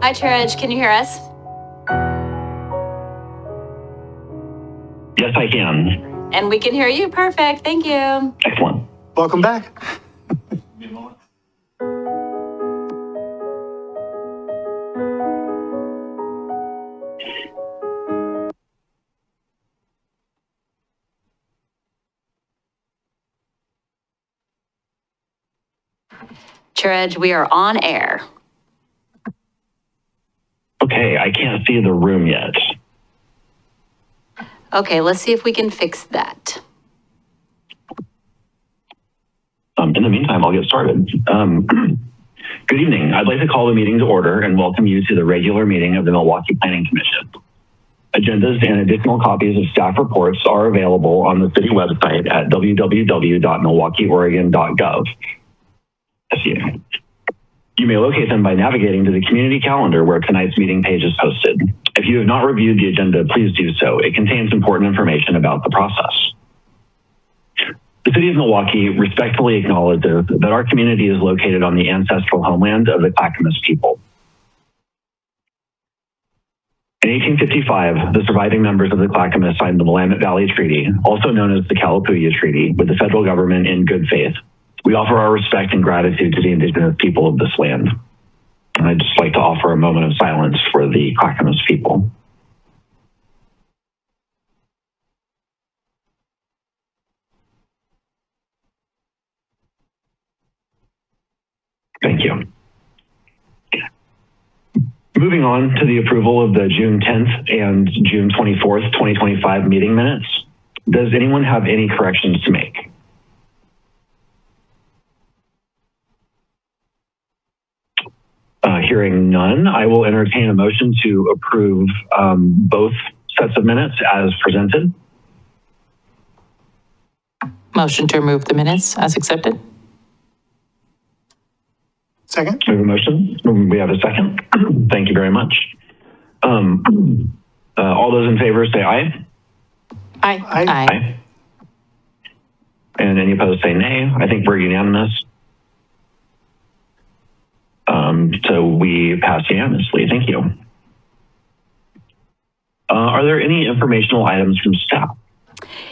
Hi, Chair Edge, can you hear us? Yes, I can. And we can hear you. Perfect. Thank you. Excellent. Welcome back. Chair Edge, we are on air. Okay, I can't see the room yet. Okay, let's see if we can fix that. In the meantime, I'll get started. Good evening. I'd like to call the meeting to order and welcome you to the regular meeting of the Milwaukie Planning Commission. Agendas and additional copies of staff reports are available on the city website at www.milwaukieoregon.gov. You may locate them by navigating to the community calendar where tonight's meeting page is posted. If you have not reviewed the agenda, please do so. It contains important information about the process. The City of Milwaukie respectfully acknowledges that our community is located on the ancestral homeland of the Clackamas people. In 1855, the surviving members of the Clackamas signed the Willamette Valley Treaty, also known as the Kalapuya Treaty, with the federal government in good faith. We offer our respect and gratitude to the indigenous people of this land. And I'd just like to offer a moment of silence for the Clackamas people. Thank you. Moving on to the approval of the June 10th and June 24th, 2025 meeting minutes. Does anyone have any corrections to make? Hearing none, I will entertain a motion to approve both sets of minutes as presented. Motion to remove the minutes as accepted. Second. We have a motion. We have a second. Thank you very much. All those in favor say aye. Aye. Aye. And any opposed say nay. I think we're unanimous. So we pass unanimously. Thank you. Are there any informational items from staff?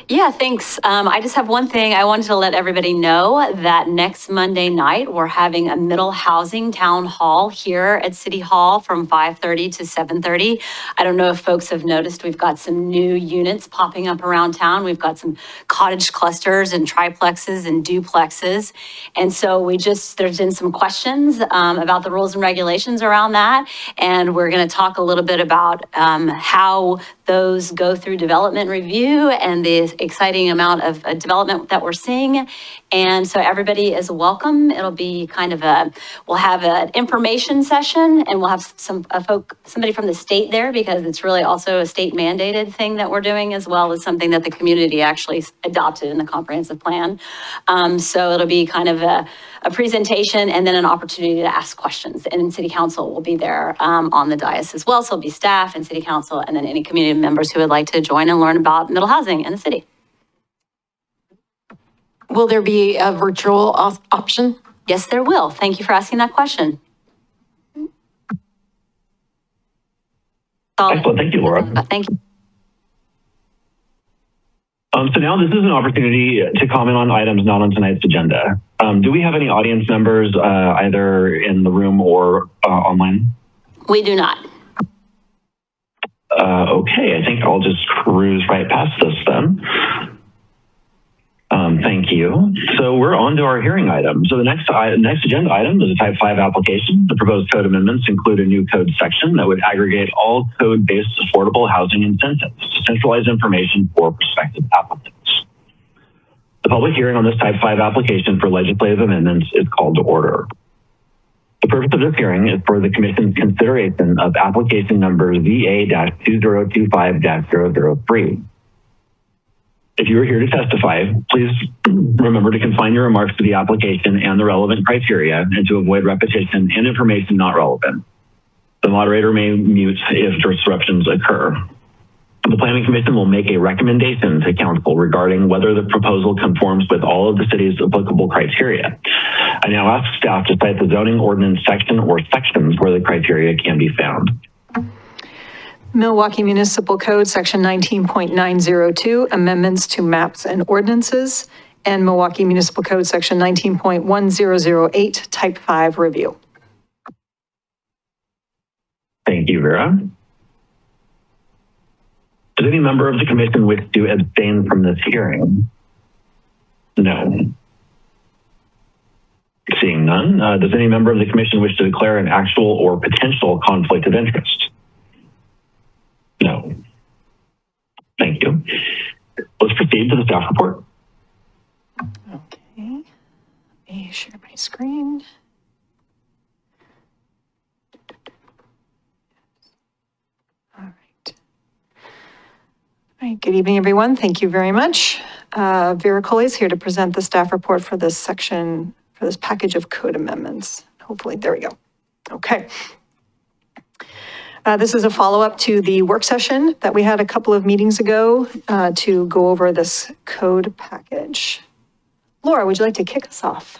Yeah, thanks. I just have one thing. I wanted to let everybody know that next Monday night, we're having a middle housing town hall here at City Hall from 5:30 to 7:30. I don't know if folks have noticed, we've got some new units popping up around town. We've got some cottage clusters and triplexes and duplexes. And so there's been some questions about the rules and regulations around that. And we're going to talk a little bit about how those go through development review and the exciting amount of development that we're seeing. And so everybody is welcome. It'll be kind of we'll have an information session and we'll have somebody from the state there because it's really also a state mandated thing that we're doing as well as something that the community actually adopted in the comprehensive plan. So it'll be kind of a presentation and then an opportunity to ask questions. And City Council will be there on the dais as well. So it'll be staff and City Council and then any community members who would like to join and learn about middle housing in the city. Will there be a virtual option? Yes, there will. Thank you for asking that question. Excellent. Thank you, Laura. Thank you. So now this is an opportunity to comment on items not on tonight's agenda. Do we have any audience members either in the room or online? We do not. Okay, I think I'll just cruise right past this then. Thank you. So we're on to our hearing item. So the next agenda item is a Type 5 application. The proposed code amendments include a new code section that would aggregate all code-based affordable housing incentives to centralize information for prospective applicants. The public hearing on this Type 5 application for legislative amendments is called to order. The purpose of this hearing is for the Commission's consideration of application number VA-2025-003. If you are here to testify, please remember to confine your remarks to the application and the relevant criteria and to avoid repetition and information not relevant. The moderator may mute if disruptions occur. The The Planning Commission will make a recommendation to council regarding whether the proposal conforms with all of the city's applicable criteria. I now ask staff to cite the zoning ordinance section or sections where the criteria can be found. Milwaukie Municipal Code, Section 19.902, amendments to maps and ordinances, and Milwaukie Municipal Code, Section 19.1008, Type 5 review. Thank you, Vera. Does any member of the commission wish to abstain from this hearing? No. Seeing none, does any member of the commission wish to declare an actual or potential conflict of interest? No. Thank you. Let's proceed to the staff report. Okay, let me share my screen. All right. All right, good evening, everyone. Thank you very much. Vera Coley is here to present the staff report for this section, for this package of code amendments. Hopefully, there we go. Okay. This is a follow-up to the work session that we had a couple of meetings ago to go over this code package. Laura, would you like to kick us off?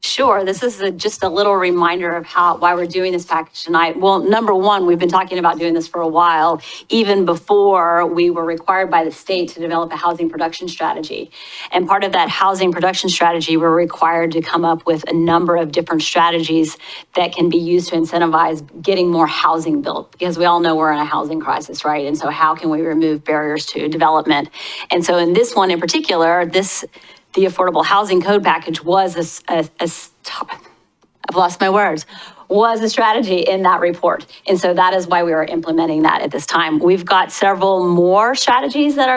Sure. This is just a little reminder of why we're doing this package tonight. Well, number one, we've been talking about doing this for a while, even before we were required by the state to develop a housing production strategy. And part of that housing production strategy, we're required to come up with a number of different strategies that can be used to incentivize getting more housing built, because we all know we're in a housing crisis, right? And so how can we remove barriers to development? And so in this one in particular, the Affordable Housing Code Package was I've lost my words, was a strategy in that report. And so that is why we are implementing that at this time. We've got several more strategies that are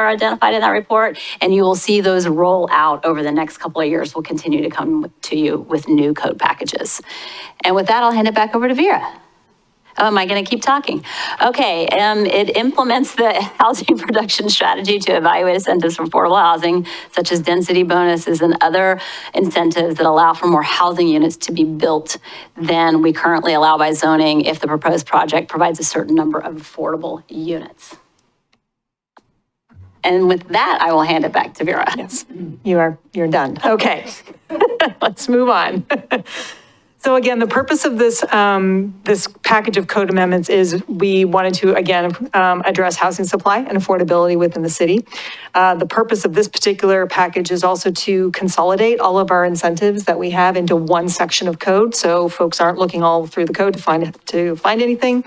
identified in that report, and you will see those roll out over the next couple of years. We'll continue to come to you with new code packages. And with that, I'll hand it back over to Vera. Oh, am I going to keep talking? Okay, it implements the housing production strategy to evaluate incentives for affordable housing, such as density bonuses and other incentives that allow for more housing units to be built than we currently allow by zoning if the proposed project provides a certain number of affordable units. And with that, I will hand it back to Vera. Yes, you're done. Okay, let's move on. So again, the purpose of this this package of code amendments is we wanted to, again, address housing supply and affordability within the city. The purpose of this particular package is also to consolidate all of our incentives that we have into one section of code, so folks aren't looking all through the code to find anything.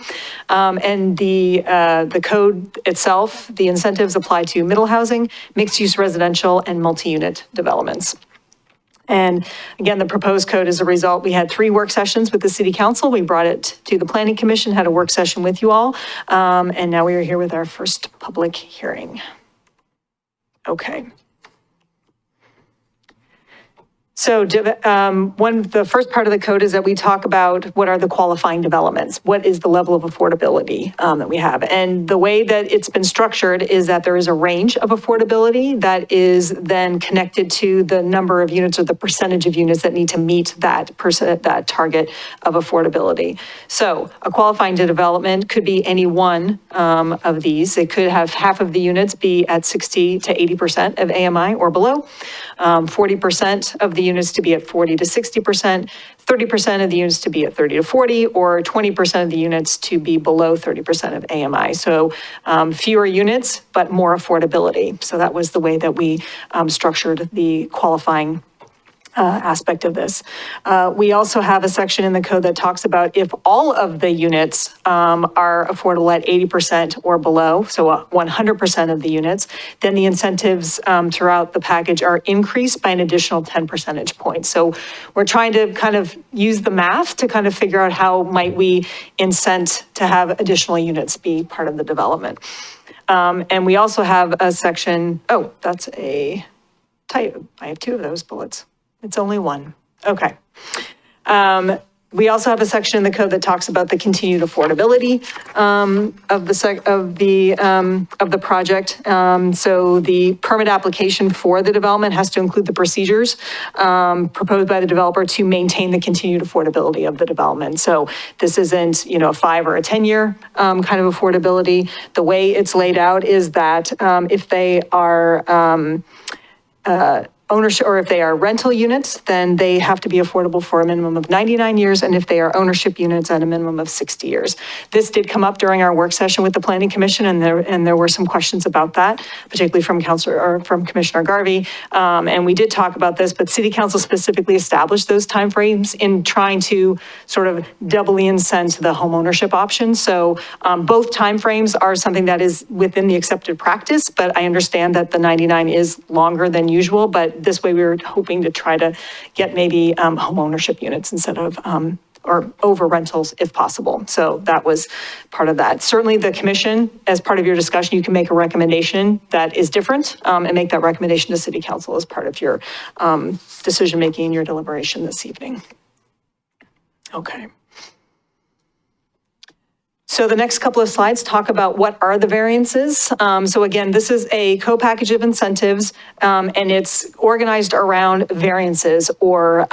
And the code itself, the incentives apply to middle housing, mixed-use residential, and multi-unit developments. And again, the proposed code as a result, we had 3 work sessions with the city council. We brought it to the planning commission, had a work session with you all. And now we are here with our first public hearing. Okay. So the first part of the code is that we talk about what are the qualifying developments, what is the level of affordability that we have. And the way that it's been structured is that there is a range of affordability that is then connected to the number of units or the percentage of units that need to meet that target of affordability. So a qualifying development could be any one of these. It could have half of the units be at 60 to 80% of AMI or below, 40% of the units to be at 40 to 60%, 30% of the units to be at 30 to 40, or 20% of the units to be below 30% of AMI. So fewer units, but more affordability. So that was the way that we structured the qualifying aspect of this. We also have a section in the code that talks about if all of the units are affordable at 80% or below, so 100% of the units, then the incentives throughout the package are increased by an additional 10 percentage points. So we're trying to kind of use the math to kind of figure out how might we incent to have additional units be part of the development. And we also have a section, oh, that's a type. I have 2 of those bullets. It's only 1. Okay. We also have a section in the code that talks about the continued affordability of the project. So the permit application for the development has to include the procedures proposed by the developer to maintain the continued affordability of the development. So this isn't, a 5 or a 10-year kind of affordability. The way it's laid out is that if they are ownership, or if they are rental units, then they have to be affordable for a minimum of 99 years, and if they are ownership units, at a minimum of 60 years. This did come up during our work session with the Planning Commission, and there were some questions about that, particularly from Commissioner Garvey, and we did talk about this, but City Council specifically established those timeframes in trying to sort of doubly incent the home ownership option. So both timeframes are something that is within the accepted practice, but I understand that the 99 is longer than usual, but this way we were hoping to try to get maybe home ownership units instead of, or over rentals if possible. So that was part of that. Certainly the commission, as part of your discussion, you can make a recommendation that is different and make that recommendation to City Council as part of your decision-making, your deliberation this evening. Okay. So the next couple of slides talk about what are the variances. So again, this is a co-package of incentives, and it's organized around variances or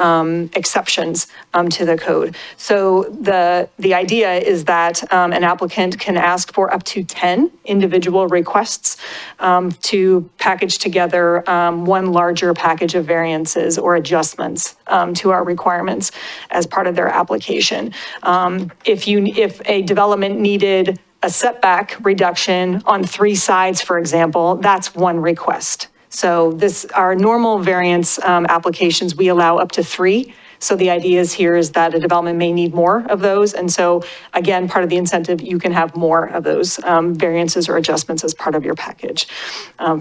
exceptions to the code. So the idea is that an applicant can ask for up to 10 individual requests to package together one larger package of variances or adjustments to our requirements as part of their application. If a development needed a setback reduction on 3 sides, for example, that's one request. So our normal variance applications, we allow up to 3. So the idea here is that a development may need more of those. And so again, part of the incentive, you can have more of those variances or adjustments as part of your package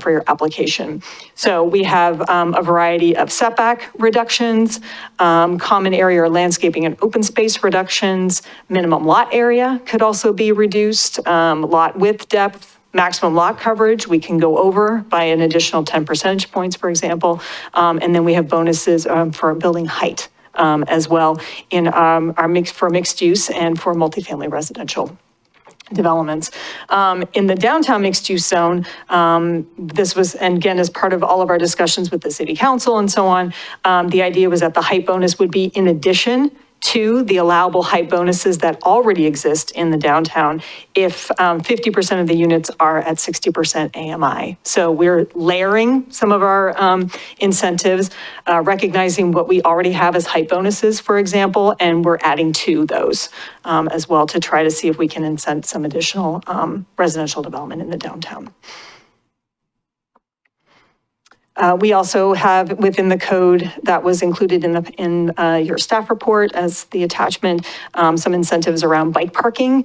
for your application. So we have a variety of setback reductions, common area or landscaping and open space reductions, minimum lot area could also be reduced, lot width, depth, maximum lot coverage, we can go over by an additional 10 percentage points, for example. And then we have bonuses for building height as well in our mixed use and for multifamily residential developments. In the downtown mixed use zone, this was, and again, as part of all of our discussions with the City Council and so on, the idea was that the height bonus would be in addition to the allowable height bonuses that already exist in the downtown if 50% of the units are at 60% AMI. So we're layering some of our incentives, recognizing what we already have as height bonuses, for example, and we're adding to those as well to try to see if we can incent some additional residential development in the downtown. We also have within the code that was included in your staff report as the attachment, some incentives around bike parking,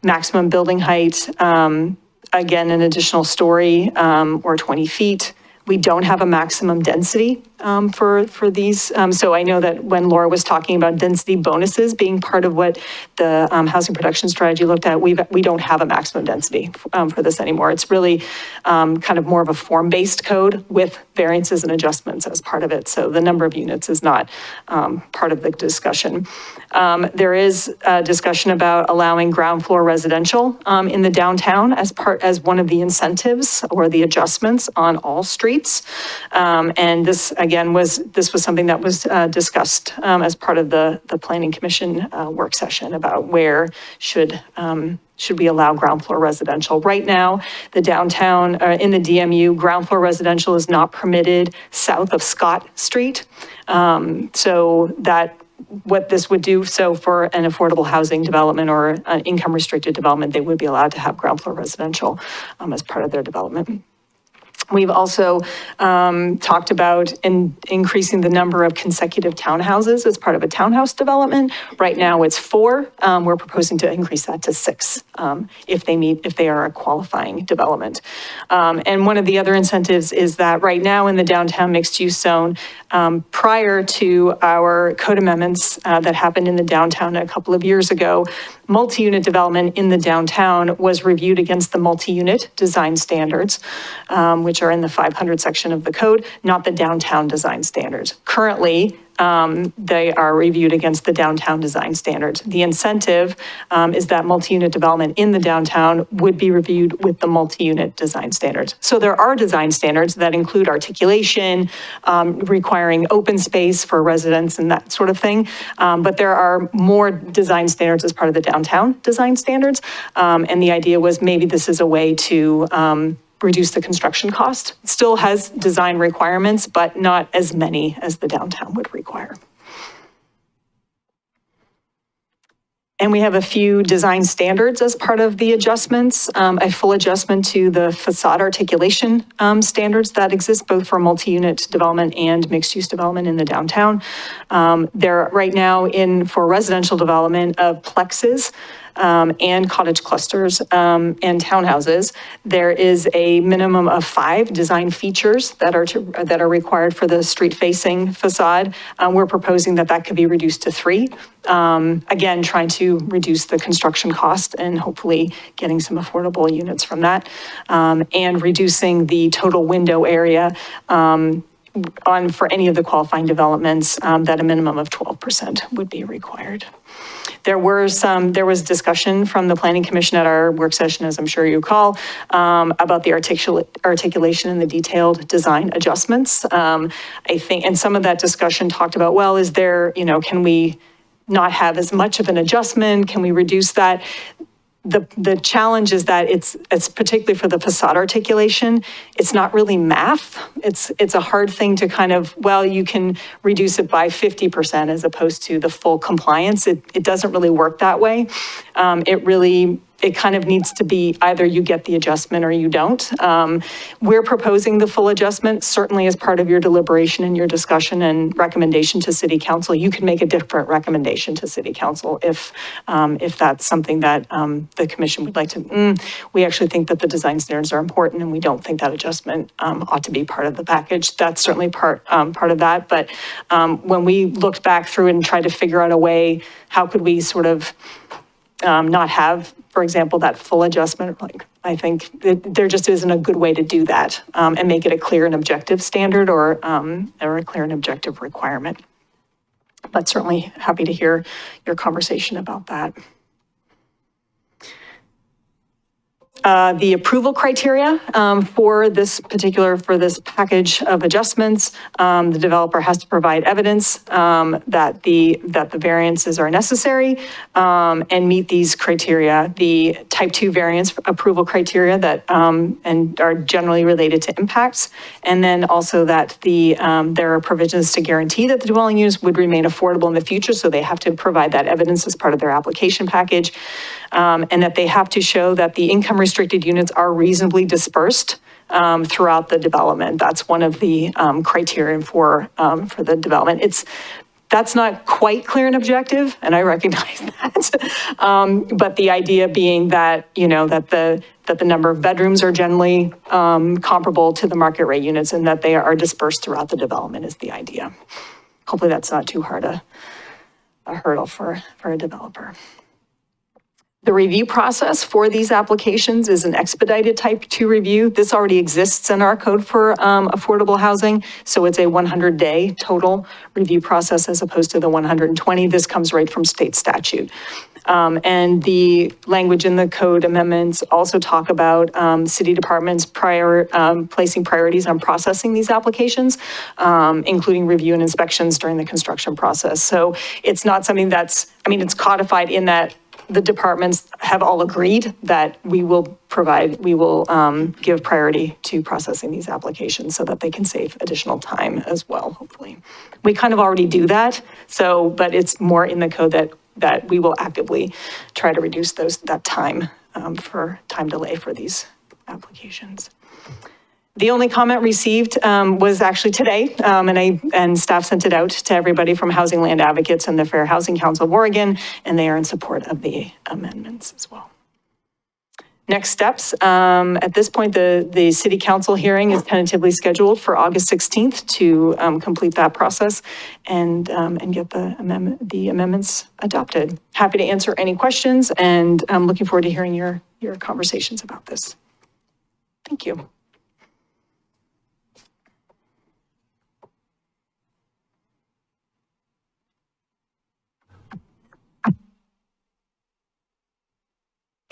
maximum building height, again, an additional story or 20 feet. We don't have a maximum density for these. So I know that when Laura was talking about density bonuses being part of what the housing production strategy looked at, we don't have a maximum density for this anymore. It's really kind of more of a form-based code with variances and adjustments as part of it. So the number of units is not part of the discussion. There is a discussion about allowing ground floor residential in the downtown as one of the incentives or the adjustments on all streets. And this again was something that was discussed as part of the Planning Commission work session about where should we allow ground floor residential. Right now, the downtown, in the DMU, ground floor residential is not permitted south of Scott Street. So what this would do, so for an affordable housing development or an income restricted development, they would be allowed to have ground floor residential as part of their development. We've also talked about increasing the number of consecutive townhouses as part of a townhouse development. Right now it's 4. We're proposing to increase that to 6 if they are a qualifying development. And one of the other incentives is that right now in the downtown mixed use zone, prior to our code amendments that happened in the downtown a couple of years ago, multi-unit development in the downtown was reviewed against the multi-unit design standards, which are in the 500 section of the code, not the downtown design standards. Currently, they are reviewed against the downtown design standards. The incentive is that multi-unit development in the downtown would be reviewed with the multi-unit design standards. So there are design standards that include articulation, requiring open space for residents and that sort of thing. But there are more design standards as part of the downtown design standards. And the idea was maybe this is a way to reduce the construction cost. It still has design requirements, but not as many as the downtown would require. And we have a few design standards as part of the adjustments, a full adjustment to the facade articulation standards that exist both for multi-unit development and mixed-use development in the downtown. They're right now for residential development of plexes and cottage clusters and townhouses. There is a minimum of 5 design features that are required for the street-facing facade. We're proposing that could be reduced to 3. Again, trying to reduce the construction cost and hopefully getting some affordable units from that, and reducing the total window area for any of the qualifying developments, that a minimum of 12% would be required. There was discussion from the Planning Commission at our work session, as I'm sure you recall, about the articulation and the detailed design adjustments. I think, and some of that discussion talked about, well, is there, can we not have as much of an adjustment? Can we reduce that? The challenge is that it's particularly for the facade articulation, it's not really math. It's a hard thing to kind of, well, you can reduce it by 50% as opposed to the full compliance. It doesn't really work that way. It kind of needs to be either you get the adjustment or you don't. We're proposing the full adjustment, certainly as part of your deliberation and your discussion and recommendation to City Council. You can make a different recommendation to City Council if that's something that the Commission would like to. We actually think that the design standards are important and we don't think that adjustment ought to be part of the package. That's certainly part of that. But when we looked back through and tried to figure out a way, how could we sort of not have, for example, that full adjustment, I think there just isn't a good way to do that and make it a clear and objective standard or a clear and objective requirement. But certainly happy to hear your conversation about that. The approval criteria for this package of adjustments, the developer has to provide evidence that the variances are necessary and meet these criteria. The type 2 variance approval criteria that and are generally related to impacts, and then also that there are provisions to guarantee that the dwelling units would remain affordable in the future, so they have to provide that evidence as part of their application package, and that they have to show that the income restricted units are reasonably dispersed throughout the development. That's one of the criteria for the development. That's not quite clear and objective, and I recognize that. But the idea being that, that the number of bedrooms are generally comparable to the market rate units and that they are dispersed throughout the development is the idea. Hopefully that's not too hard a hurdle for a developer. The review process for these applications is an expedited type 2 review. This already exists in our code for affordable housing. So it's a 100-day total review process as opposed to the 120. This comes right from state statute. And the language in the code amendments also talk about city departments placing priorities on processing these applications, including review and inspections during the construction process. So it's not something it's codified in that the departments have all agreed that we will give priority to processing these applications so that they can save additional time as well, hopefully. We kind of already do that, but it's more in the code that we will actively try to reduce that time for time delay for these applications. The only comment received was actually today, and staff sent it out to everybody from Housing Land Advocates and the Fair Housing Council of Oregon, and they are in support of the amendments as well. Next steps, at this point, the City Council hearing is tentatively scheduled for August 16th to complete that process and get the amendments adopted. Happy to answer any questions, and I'm looking forward to hearing your conversations about this. Thank you.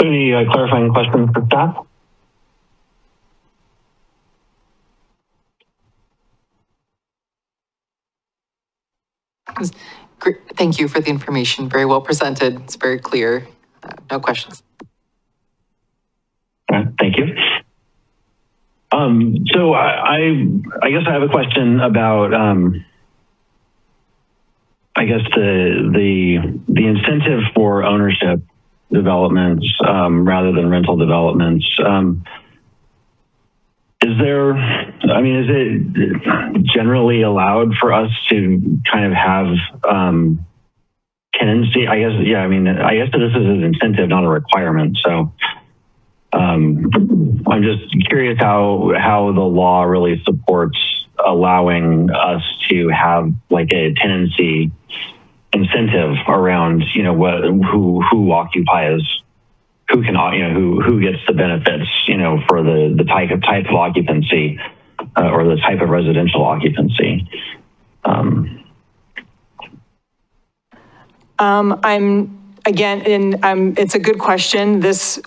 Any clarifying questions for staff? Great. Thank you for the information. Very well presented. It's very clear. No questions. Thank you. So I guess I have a question about I guess the incentive for ownership developments rather than rental developments. Is there, I mean, is it generally allowed for us to kind of have tenancy? I guess, yeah, I mean, I guess this is an incentive, not a requirement. So I'm just curious how the law really supports allowing us to have like a tenancy incentive around, you know, who occupies, who can, you know, who gets the benefits, you know, for the type of occupancy or the type of residential occupancy. It's a good question.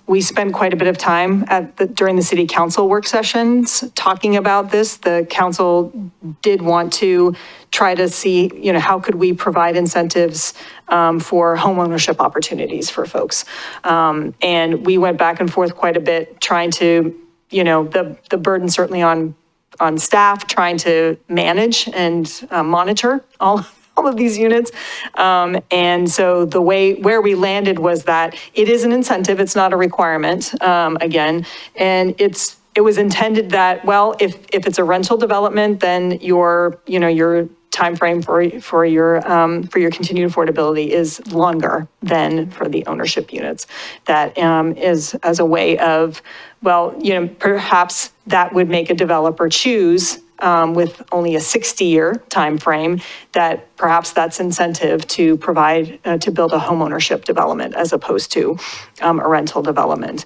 We spent quite a bit of time during the city council work sessions talking about this. The council did want to try to see, you know, how could we provide incentives for homeownership opportunities for folks. And we went back and forth quite a bit trying to, you know, the burden certainly on staff trying to manage and monitor all of these units. And so where we landed was that it is an incentive, it's not a requirement, again. And it was intended that, well, if it's a rental development, then your timeframe for your continued affordability is longer than for the ownership units. That is as a way of, well, you know, perhaps that would make a developer choose with only a 60-year time frame, that perhaps that's incentive to provide, to build a homeownership development as opposed to a rental development.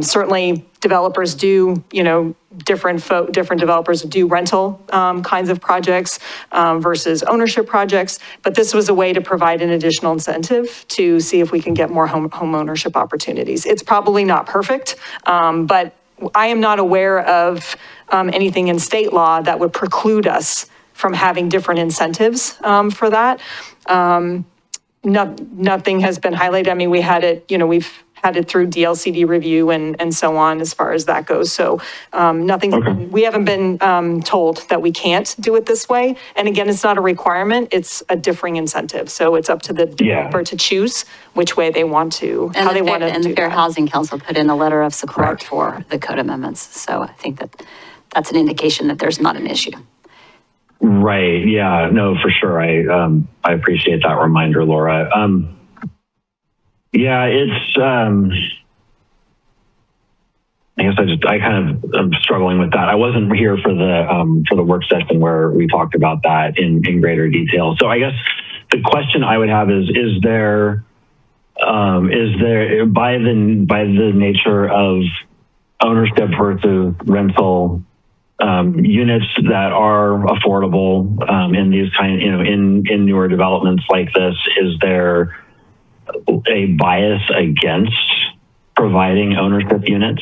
Certainly developers do, you know, different developers do rental kinds of projects versus ownership projects, but this was a way to provide an additional incentive to see if we can get more home ownership opportunities. It's probably not perfect, but I am not aware of anything in state law that would preclude us from having different incentives for that. Nothing has been highlighted. I mean, we had it, you know, we've had it through DLCD review and so on as far as that goes. So we haven't been told that we can't do it this way. And again, it's not a requirement, it's a differing incentive. So it's up to the developer to choose which way they want to, how they want to do that. And the Fair Housing Council put in a letter of support for the code amendments. So I think that's an indication that there's not an issue. Right. Yeah, no, for sure. I appreciate that reminder, Laura. Yeah, it's, I guess I kind of am struggling with that. I wasn't here for the work session where we talked about that in greater detail. So I guess the question I would have is there by the nature of ownership versus rental units that are affordable in these in newer developments like this, is there a bias against providing ownership units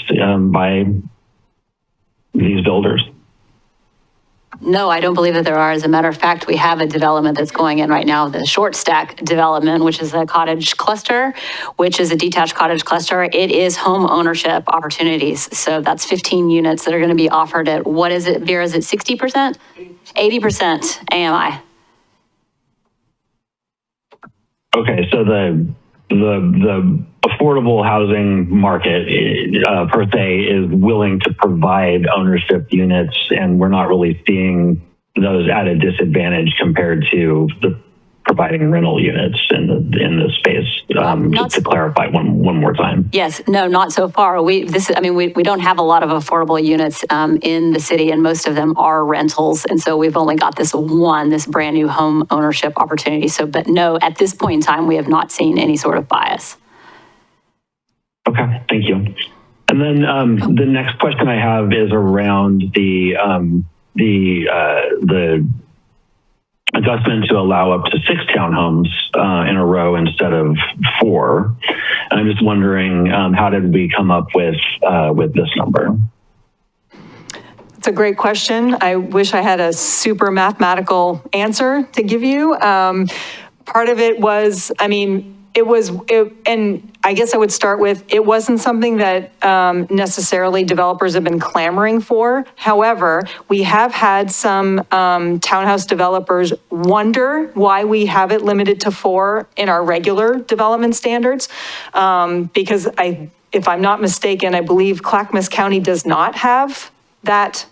by these builders? No, I don't believe that there are. As a matter of fact, we have a development that's going in right now, the Short Stack development, which is a cottage cluster, which is a detached cottage cluster. It is home ownership opportunities. So that's 15 units that are going to be offered at, what is it, Vera, is it 60%? 80% AMI. Okay, so the affordable housing market per se is willing to provide ownership units, and we're not really seeing those at a disadvantage compared to the providing rental units in the space. To clarify one more time. Yes, no, not so far. We don't have a lot of affordable units in the city, and most of them are rentals. And so we've only got this brand new home ownership opportunity. So, but no, at this point in time, we have not seen any sort of bias. Okay, thank you. And then the next question I have is around the adjustment to allow up to 6 townhomes in a row instead of 4. And I'm just wondering, how did we come up with this number? It's a great question. I wish I had a super mathematical answer to give you. Part of it was, I mean, and I guess I would start with, it wasn't something that necessarily developers have been clamoring for. However, we have had some townhouse developers wonder why we have it limited to 4 in our regular development standards. Because if I'm not mistaken, I believe Clackamas County does not have that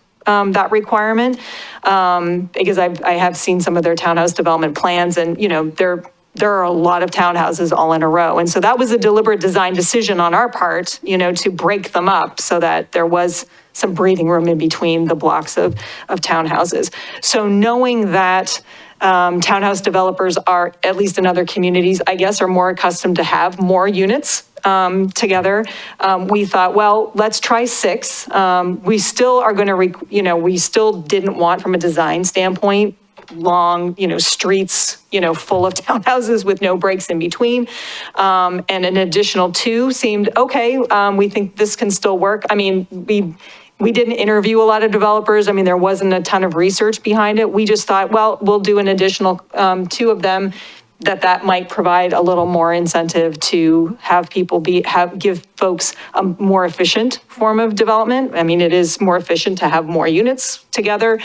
requirement, because I have seen some of their townhouse development plans, and there are a lot of townhouses all in a row. And so that was a deliberate design decision on our part, to break them up so that there was some breathing room in between the blocks of townhouses. So knowing that townhouse developers are, at least in other communities, I guess, are more accustomed to have more units together, we thought, well, let's try 6. We still are going to, we still didn't want, from a design standpoint, long, streets, full of townhouses with no breaks in between. And an additional 2 seemed okay. We think this can still work. I mean, we didn't interview a lot of developers. I mean, there wasn't a ton of research behind it. We just thought, well, we'll do an additional 2 of them, that might provide a little more incentive to have people give folks a more efficient form of development. I mean, it is more efficient to have more units together.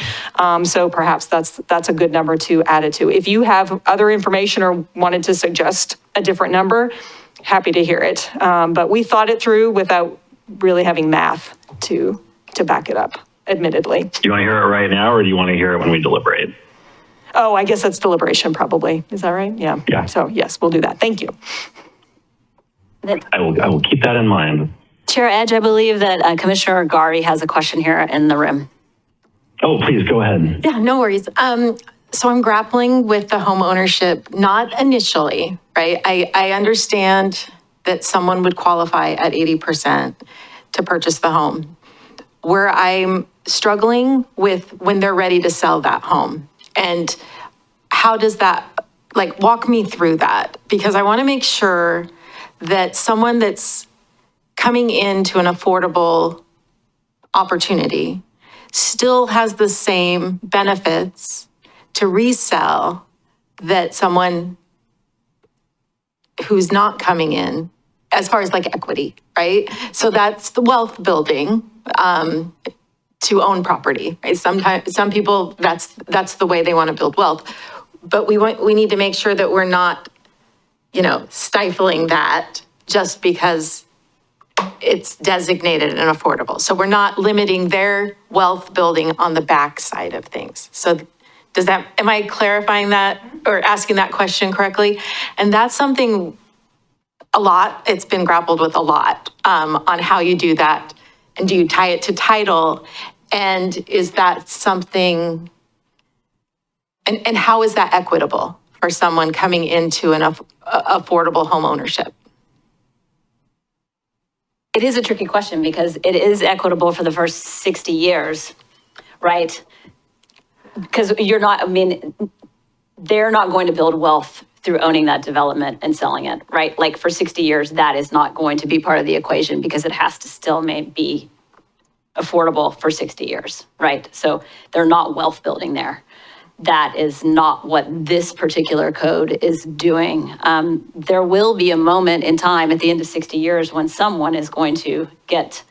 So perhaps that's a good number to add it to. If you have other information or wanted to suggest a different number, happy to hear it. But we thought it through without really having math to back it up, admittedly. Do you want to hear it right now, or do you want to hear it when we deliberate? Oh, I guess that's deliberation probably. Is that right? Yeah. Yeah. So yes, we'll do that. Thank you. I will keep that in mind. Chair Edge, I believe that Commissioner Gari has a question here in the room. Oh, please go ahead. Yeah, no worries. So I'm grappling with the home ownership, not initially, right? I understand that someone would qualify at 80% to purchase the home. Where I'm struggling with when they're ready to sell that home. And how does that, walk me through that? Because I want to make sure that someone that's coming into an affordable opportunity still has the same benefits to resell that someone who's not coming in, as far as equity, right? So that's the wealth building. To own property, right? Sometimes some people, that's the way they want to build wealth. But we need to make sure that we're not, stifling that just because it's designated and affordable. So we're not limiting their wealth building on the back side of things. So am I clarifying that or asking that question correctly? And that's something it's been grappled with a lot on how you do that. And do you tie it to title? And is that something, and how is that equitable for someone coming into an affordable home ownership? It is a tricky question because it is equitable for the first 60 years, right? Because they're not going to build wealth through owning that development and selling it, right? For 60 years, that is not going to be part of the equation because it has to still be affordable for 60 years, right? So they're not wealth building there. That is not what this particular code is doing. There will be a moment in time at the end of 60 years when someone is going to get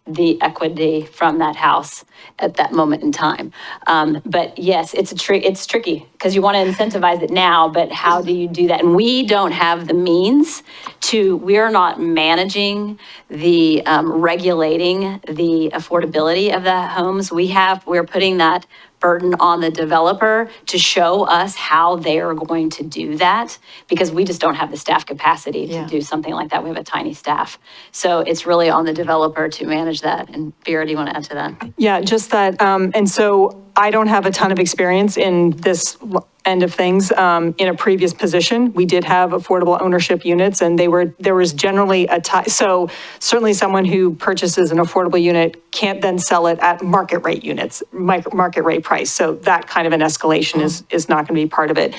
the equity from that house at that moment in time. But yes, it's tricky because you want to incentivize it now, but how do you do that? And we don't have the means we're not managing the regulating the affordability of the homes. We're putting that burden on the developer to show us how they are going to do that because we just don't have the staff capacity to do something like that. We have a tiny staff. So it's really on the developer to manage that. And Vera, do you want to add to that? Yeah, just that. And so I don't have a ton of experience in this end of things. In a previous position, we did have affordable ownership units, and there was generally a tie. So certainly someone who purchases an affordable unit can't then sell it at market rate units, market rate price. So that kind of an escalation is not going to be part of it.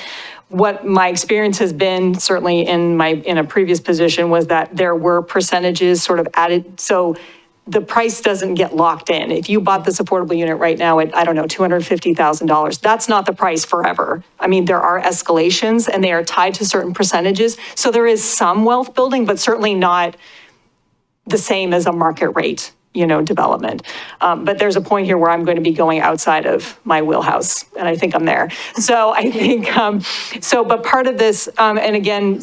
What my experience has been, certainly in a previous position, was that there were percentages sort of added. So the price doesn't get locked in. If you bought this affordable unit right now at, I don't know, $250,000, that's not the price forever. I mean, there are escalations and they are tied to certain percentages. So there is some wealth building, but certainly not the same as a market rate, development. But there's a point here where I'm going to be going outside of my wheelhouse, and I think I'm there. So I think, but part of this, and again,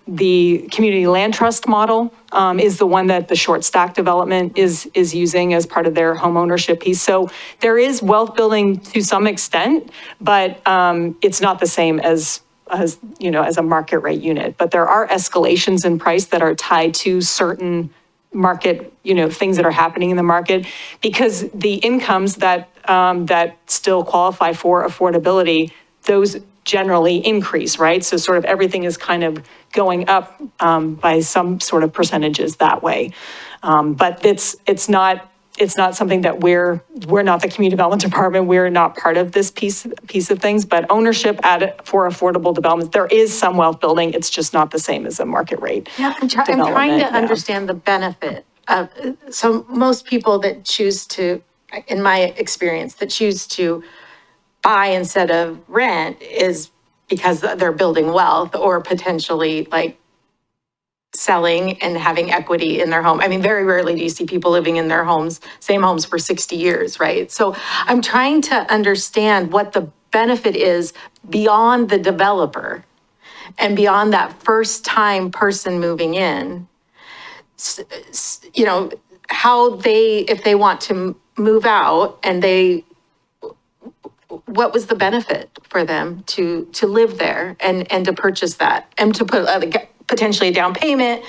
the community land trust model is the one that the short stack development is using as part of their home ownership piece. So there is wealth building to some extent, but it's not the same as as a market rate unit. But there are escalations in price that are tied to certain market, things that are happening in the market, because the incomes that still qualify for affordability, those generally increase, right? So sort of everything is kind of going up by some sort of percentages that way. But it's not something that we're not the community development department. We're not part of this piece of things, but ownership for affordable development, there is some wealth building. It's just not the same as a market rate. Yeah, I'm trying to understand the benefit of, so most people that choose to, in my experience, that choose to buy instead of rent is because they're building wealth or potentially like selling and having equity in their home. I mean, very rarely do you see people living in their homes, same homes for 60 years, right? So I'm trying to understand what the benefit is beyond the developer and beyond that first time person moving in, how if they want to move out and what was the benefit for them to live there and to purchase that and to put potentially a down payment,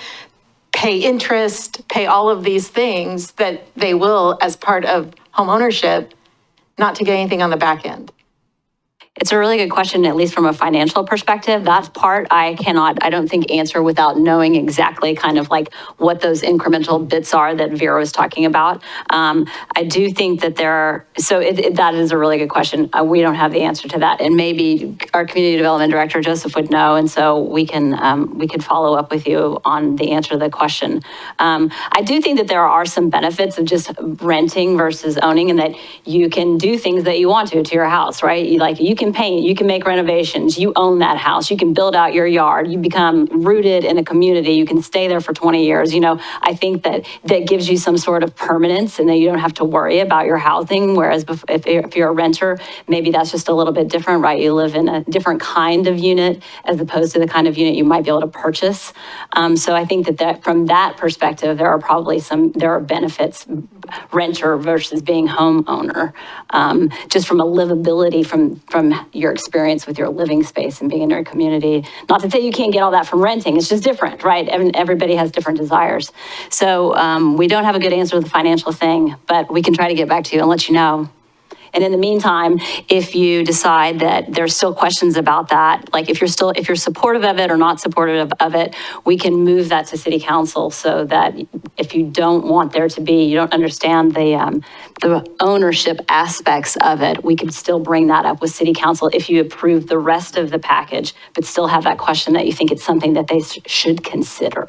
pay interest, pay all of these things that they will as part of home ownership, not to get anything on the back end? It's a really good question, at least from a financial perspective. That part I don't think answer without knowing exactly kind of like what those incremental bits are that Vera was talking about. I do think that that is a really good question. We don't have the answer to that. And maybe our community development director, Joseph, would know. And so we can follow up with you on the answer to the question. I do think that there are some benefits of just renting versus owning, and that you can do things that you want to your house, right? You can paint, you can make renovations, you own that house, you can build out your yard, you become rooted in a community, you can stay there for 20 years. I think that gives you some sort of permanence and that you don't have to worry about your housing. Whereas if you're a renter, maybe that's just a little bit different, right? You live in a different kind of unit as opposed to the kind of unit you might be able to purchase. So I think that from that perspective, there are benefits, renter versus being homeowner, just from a livability from your experience with your living space and being in your community. Not to say you can't get all that from renting, it's just different, right? Everybody has different desires. So we don't have a good answer to the financial thing, but we can try to get back to you and let you know. And in the meantime, if you decide that there's still questions about that, like if you're supportive of it or not supportive of it, we can move that to city council so that if you don't want there to be, you don't understand the ownership aspects of it, we can still bring that up with city council if you approve the rest of the package, but still have that question that you think it's something that they should consider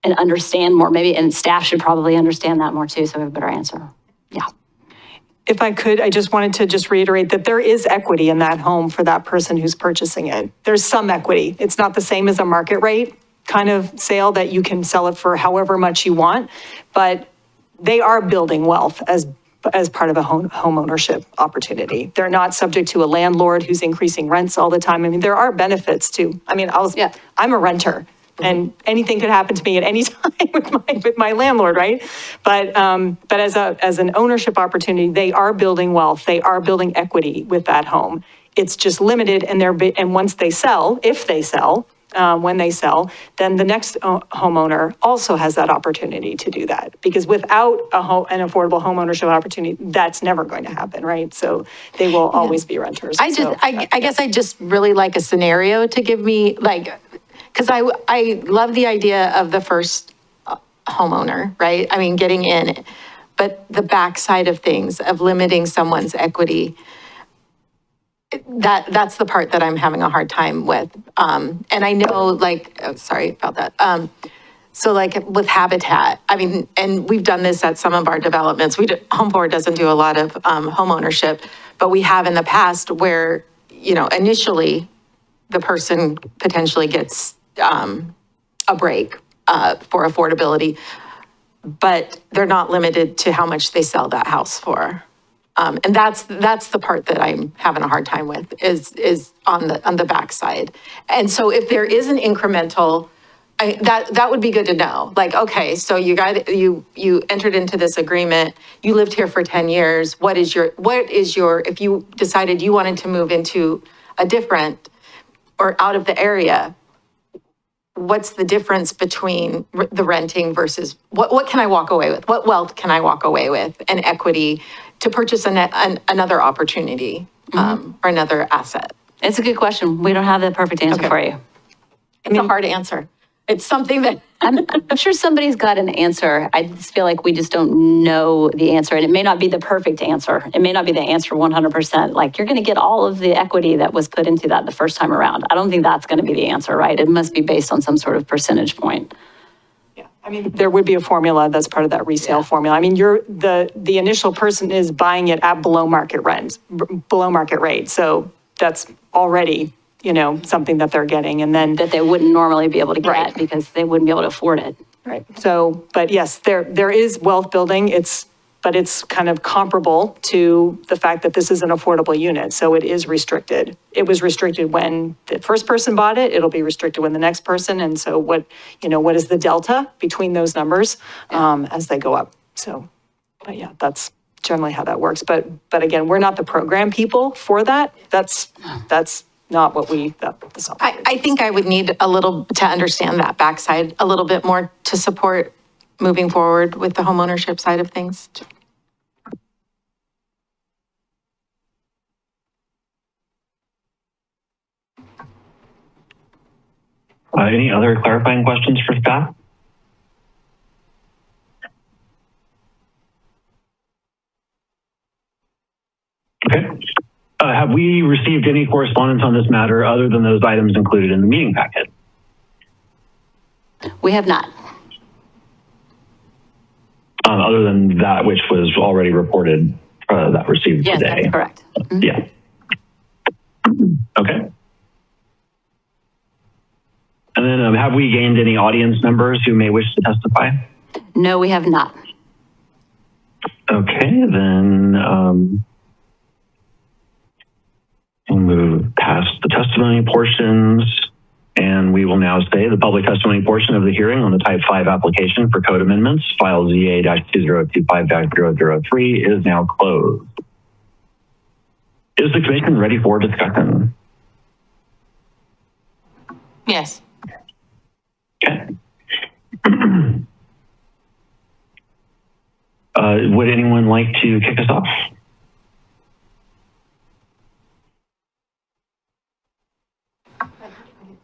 and understand more, maybe, and staff should probably understand that more too, so we have a better answer. Yeah. If I could, I just wanted to reiterate that there is equity in that home for that person who's purchasing it. There's some equity. It's not the same as a market rate kind of sale that you can sell it for however much you want, but they are building wealth as part of a home ownership opportunity. They're not subject to a landlord who's increasing rents all the time. I mean, there are benefits too. I mean, I'm a renter. And anything could happen to me at any time with my landlord, right? But as an ownership opportunity, they are building wealth. They are building equity with that home. It's just limited, and once they sell, if they sell, when they sell, then the next homeowner also has that opportunity to do that. Because without an affordable homeownership opportunity, that's never going to happen, right? So they will always be renters. I guess I just really like a scenario to give me, like, because I love the idea of the first homeowner, right? I mean, getting in, but the backside of things, of limiting someone's equity, that's the part that I'm having a hard time with. And I know, like, oh, sorry about that. So like with Habitat, I mean, and we've done this at some of our developments. Home Board doesn't do a lot of home ownership, but we have in the past where, you know, initially the person potentially gets a break for affordability, but they're not limited to how much they sell that house for. And that's the part that I'm having a hard time with is on the backside. And so if there is an incremental, that would be good to know. Like, okay, so you entered into this agreement, you lived here for 10 years. What is your, if you decided you wanted to move into a different or out of the area, what's the difference between the renting versus what can I walk away with? What wealth can I walk away with and equity to purchase another opportunity or another asset? It's a good question. We don't have the perfect answer for you. It's a hard answer. It's something that I'm sure somebody's got an answer. I just feel like we just don't know the answer, and it may not be the perfect answer. It may not be the answer 100%. Like, you're going to get all of the equity that was put into that the first time around. I don't think that's going to be the answer, right? It must be based on some sort of percentage point. Yeah, I mean, there would be a formula that's part of that resale formula. I mean, the initial person is buying it at below market rate. So that's already, you know, something that they're getting, and then That they wouldn't normally be able to get Right. because they wouldn't be able to afford it. right. So, but yes, there is wealth building. But it's kind of comparable to the fact that this is an affordable unit. So it is restricted. It was restricted when the first person bought it. It'll be restricted when the next person. And so what is the delta between those numbers as they go up? So, but yeah, that's generally how that works. But again, we're not the program people for that. That's not what that's not. I think I would need a little to understand that backside a little bit more to support moving forward with the homeownership side of things. Any other clarifying questions for staff? Okay. Have we received any correspondence on this matter other than those items included in the meeting packet? We have not. Other than that which was already reported that received Yes, today? that's correct. Mhm. Yeah. Okay. And then have we gained any audience members who may wish to testify? No, we have not. Okay, then we'll move past the testimony portions, and we will now say the public testimony portion of the hearing on the Type 5 application for code amendments, file ZA-2025-003, is now closed. Is the commission ready for discussion? Yes. Okay. Would anyone like to kick us off?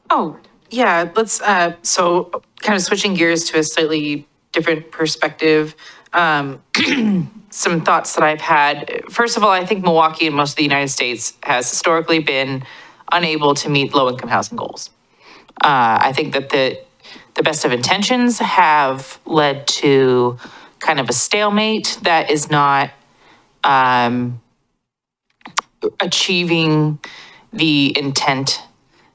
Oh, yeah, let's, so kind of switching gears to a slightly different perspective. Some thoughts that I've had. First of all, I think Milwaukee and most of the United States has historically been unable to meet low-income housing goals. I think that the best of intentions have led to kind of a stalemate that is not achieving the intent,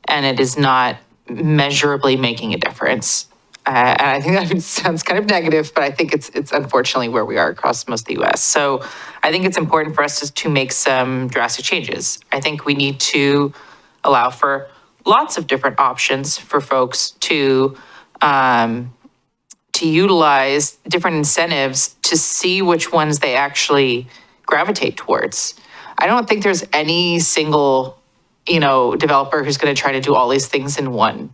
and it is not measurably making a difference. And I think that sounds kind of negative, but I think it's unfortunately where we are across most of the US. So I think it's important for us to make some drastic changes. I think we need to allow for lots of different options for folks to utilize different incentives to see which ones they actually gravitate towards. I don't think there's any single, developer who's going to try to do all these things in one.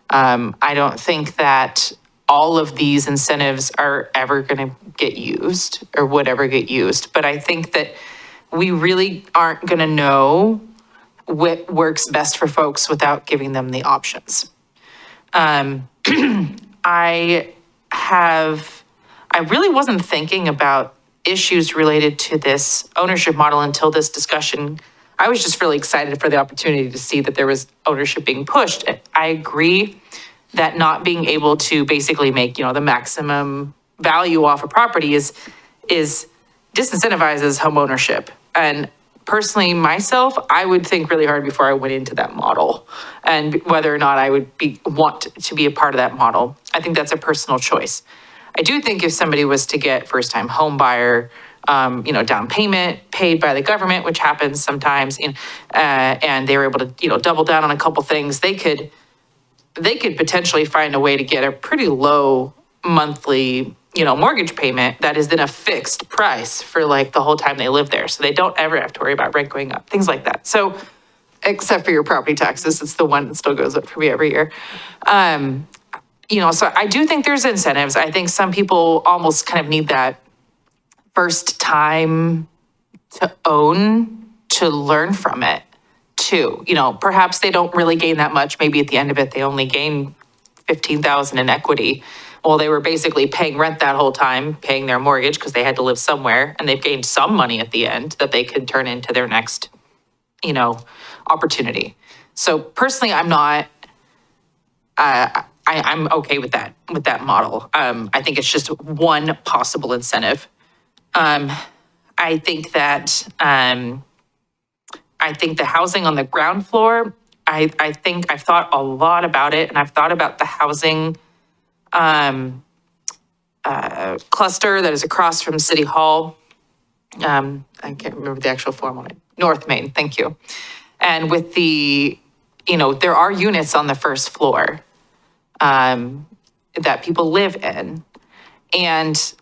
I don't think that all of these incentives are ever going to get used or would ever get used. But I think that we really aren't going to know what works best for folks without giving them the options. I really wasn't thinking about issues related to this ownership model until this discussion. I was just really excited for the opportunity to see that there was ownership being pushed. I agree that not being able to basically make, the maximum value off a property is disincentivizes home ownership. And personally, myself, I would think really hard before I went into that model and whether or not I would want to be a part of that model. I think that's a personal choice. I do think if somebody was to get first-time home buyer, down payment paid by the government, which happens sometimes, and they were able to, double down on a couple things, they could potentially find a way to get a pretty low monthly, mortgage payment that is then a fixed price for like the whole time they live there. So they don't ever have to worry about rent going up, things like that. So, except for your property taxes, it's the one that still goes up for me every year. So I do think there's incentives. I think some people almost kind of need that first time to own to learn from it too. Perhaps they don't really gain that much. Maybe at the end of it, they only gain $15,000 in equity. Well, they were basically paying rent that whole time, paying their mortgage because they had to live somewhere, and they've gained some money at the end that they could turn into their next, opportunity. So personally, I'm not. I'm okay with that model. I think it's just one possible incentive. I think that the housing on the ground floor, I think I've thought a lot about it, and I've thought about the housing cluster that is across from City Hall. I can't remember the actual form on it. North Main, thank you. And with the, there are units on the first floor that people live in. And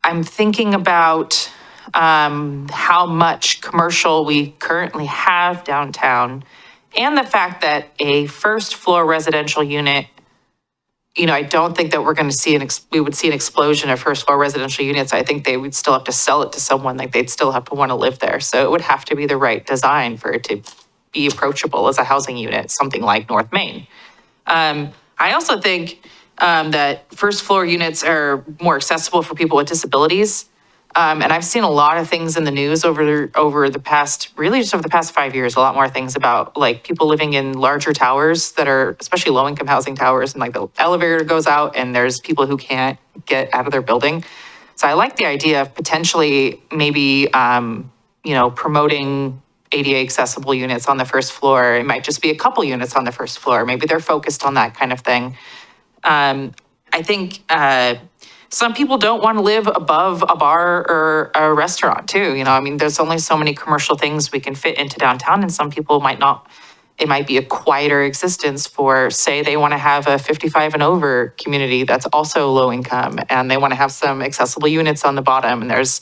I'm thinking about how much commercial we currently have downtown, and the fact that a first floor residential unit, I don't think that we're going to see we would see an explosion of first floor residential units. I think they would still have to sell it to someone, like they'd still have to want to live there. So it would have to be the right design for it to be approachable as a housing unit, something like North Main. I also think that first floor units are more accessible for people with disabilities. And I've seen a lot of things in the news over the past 5 years, a lot more things about like people living in larger towers that are especially low income housing towers, and like the elevator goes out and there's people who can't get out of their building. So I like the idea of potentially maybe, promoting ADA accessible units on the first floor. It might just be a couple units on the first floor. Maybe they're focused on that kind of thing. I think some people don't want to live above a bar or a restaurant too. There's only so many commercial things we can fit into downtown, and some people might not. It might be a quieter existence for, say, they want to have a 55 and over community that's also low income, and they want to have some accessible units on the bottom, and there's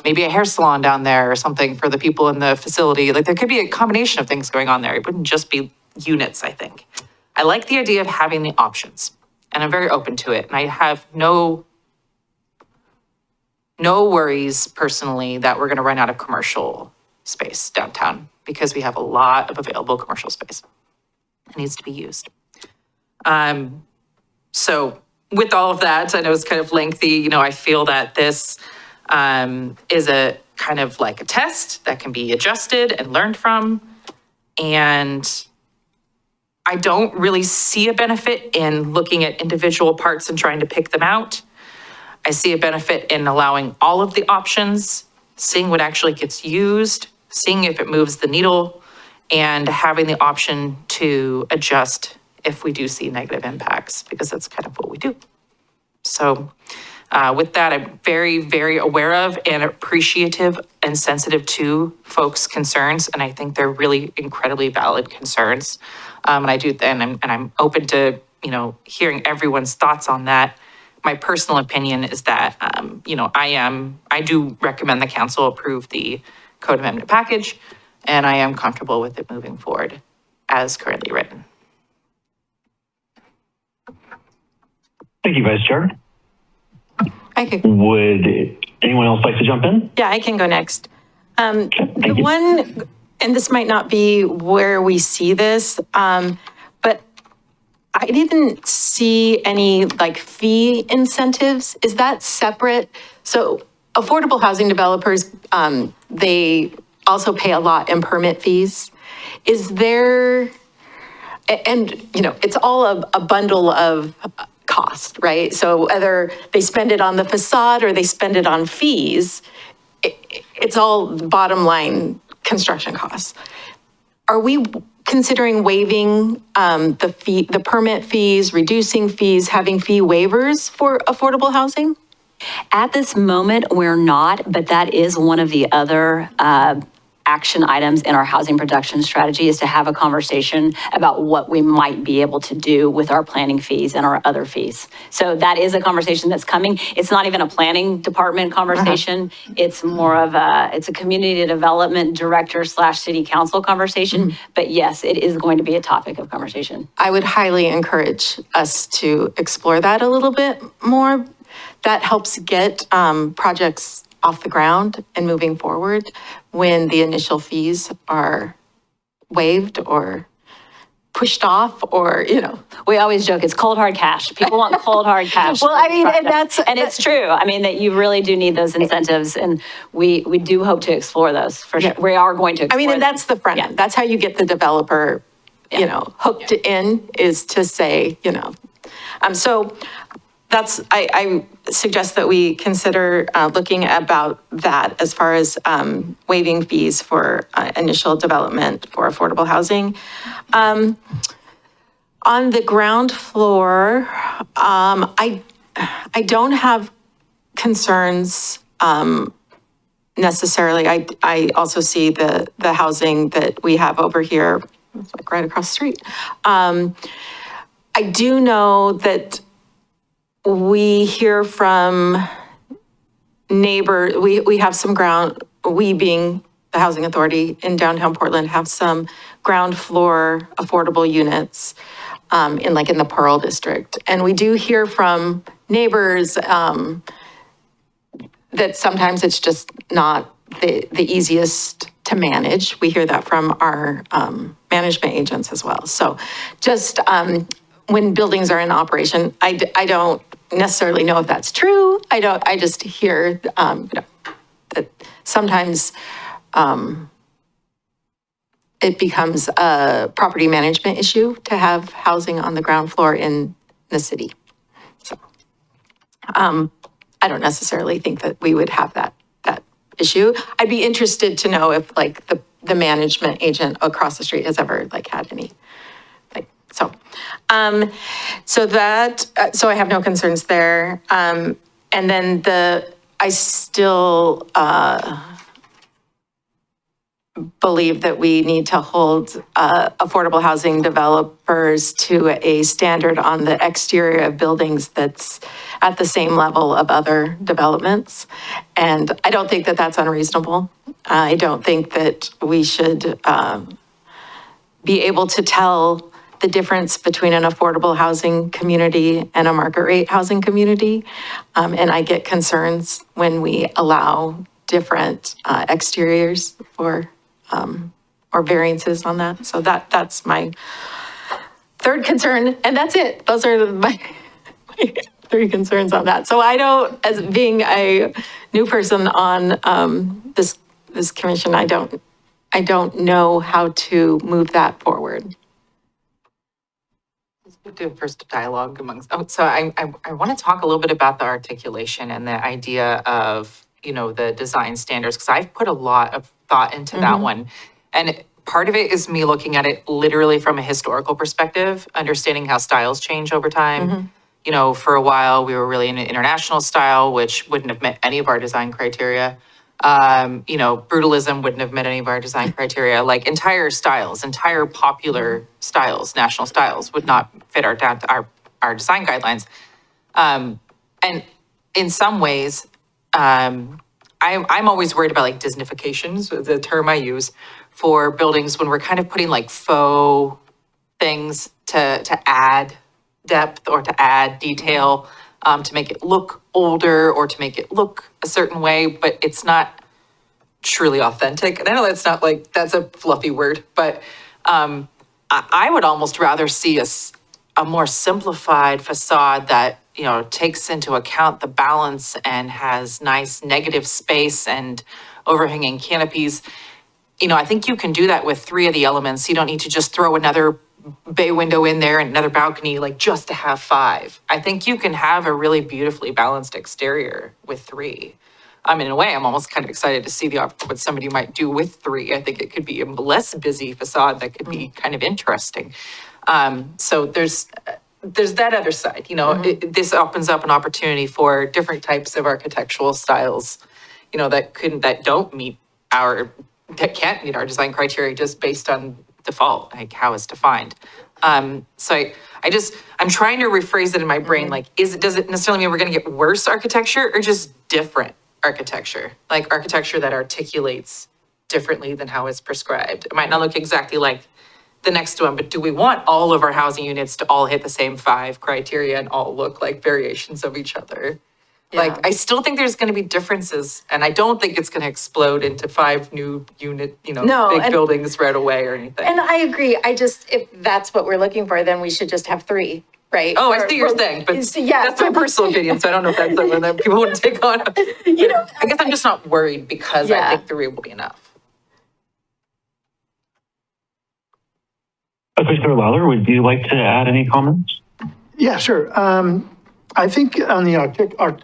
maybe a hair salon down there or something for the people in the facility. Like there could be a combination of things going on there. It wouldn't just be units, I think. I like the idea of having the options, and I'm very open to it. And I have no worries personally that we're going to run out of commercial space downtown, because we have a lot of available commercial space. It needs to be used. So with all of that, I know it's kind of lengthy, I feel that this is a kind of like a test that can be adjusted and learned from. And I don't really see a benefit in looking at individual parts and trying to pick them out. I see a benefit in allowing all of the options, seeing what actually gets used, seeing if it moves the needle, and having the option to adjust if we do see negative impacts, because that's kind of what we do. So with that, I'm very, very aware of and appreciative and sensitive to folks' concerns, and I think they're really incredibly valid concerns. And I'm open to hearing everyone's thoughts on that. My personal opinion is that I do recommend the council approve the code amendment package, and I am comfortable with it moving forward as currently written. Thank you, Vice Chair. I could, Would anyone else like to jump in? yeah, I can go next. Thank The you. one, and this might not be where we see this, but I didn't see any like fee incentives. Is that separate? So affordable housing developers, they also pay a lot in permit fees. Is there, and you know, it's all a bundle of cost, right? So whether they spend it on the facade or they spend it on fees, it's all bottom line construction costs. Are we considering waiving the permit fees, reducing fees, having fee waivers for affordable housing? At this moment, we're not, but that is one of the other action items in our housing production strategy, is to have a conversation about what we might be able to do with our planning fees and our other fees. So that is a conversation that's coming. It's not even a planning department conversation. It's more of it's a community development director / city council conversation. But yes, it is going to be a topic of conversation. I would highly encourage us to explore that a little bit more. That helps get projects off the ground and moving forward when the initial fees are waived or pushed off, or, you know. We always joke, it's cold hard cash. People want cold hard cash. Well, I mean, and that's, And it's true. I mean, that you really do need those incentives, and we do hope to explore those for sure. Yeah. We are going to I explore mean, and them. that's the front end. That's how you get the developer, you know, hooked in, is to say, you know. So that's, I suggest that we consider looking about that as far as waiving fees for initial development for affordable housing. On the ground floor, I don't have concerns necessarily. I also see the housing that we have over here, it's like right across the street. I do know that we hear from neighbors, we have some ground, we being the Housing Authority in downtown Portland, have some ground floor affordable units in the Pearl District. And we do hear from neighbors that sometimes it's just not the easiest to manage. We hear that from our management agents as well. So just when buildings are in operation, I don't necessarily know if that's true. I just hear that sometimes it becomes a property management issue to have housing on the ground floor in the city. So I don't necessarily think that we would have that issue. I'd be interested to know if the management agent across the street has ever had any. So I have no concerns there. And then I still believe that we need to hold affordable housing developers to a standard on the exterior of buildings that's at the same level of other developments. And I don't think that that's unreasonable. I don't think that we should be able to tell the difference between an affordable housing community and a market rate housing community. And I get concerns when we allow different exteriors or variances on that. So that's my third concern, and that's it. Those are my three concerns on that. So I don't, as being a new person on this commission, I don't know how to move that forward. Do first dialogue amongst, so I want to talk a little bit about the articulation and the idea of, the design standards, because I've put a lot of thought into that one. And part of it is me looking at it literally from a historical perspective, understanding how styles change over time. For a while, we were really in an international style, which wouldn't have met any of our design criteria. Brutalism wouldn't have met any of our design criteria. Entire styles, entire popular styles, national styles would not fit our design guidelines. And in some ways, I'm always worried about Disneyfications, the term I use for buildings when we're kind of putting faux things to add depth or to add detail, to make it look older or to make it look a certain way, but it's not truly authentic. And I know that's not like, that's a fluffy word, but I would almost rather see a more simplified facade that, you know, takes into account the balance and has nice negative space and overhanging canopies. You know, I think you can do that with 3 of the elements. You don't need to just throw another bay window in there and another balcony, like just to have 5. I think you can have a really beautifully balanced exterior with 3. I mean, in a way, I'm almost kind of excited to see what somebody might do with 3. I think it could be a less busy facade that could be kind of interesting. So there's that other side, you know, this opens up an opportunity for different types of architectural styles, you know, that can't meet our design criteria just based on default, like how it's defined. So I'm trying to rephrase it in my brain, like, does it necessarily mean we're gonna get worse architecture or just different architecture? Like architecture that articulates differently than how it's prescribed. It might not look exactly like the next one, but do we want all of our housing units to all hit the same 5 criteria and all look like variations of each other? Like, I still think there's gonna be differences, and I don't think it's gonna explode into 5 new unit, No, big and- buildings right away or anything. And I agree. If that's what we're looking for, then we should just have 3, right? Oh, I see your thing, but Yeah. that's my personal opinion, so I don't know if that's something that people would take on. You know, I guess I'm just not worried because I Yeah. think 3 will be enough. Commissioner Lawler, would you like to add any comments? Yeah, sure. I think on the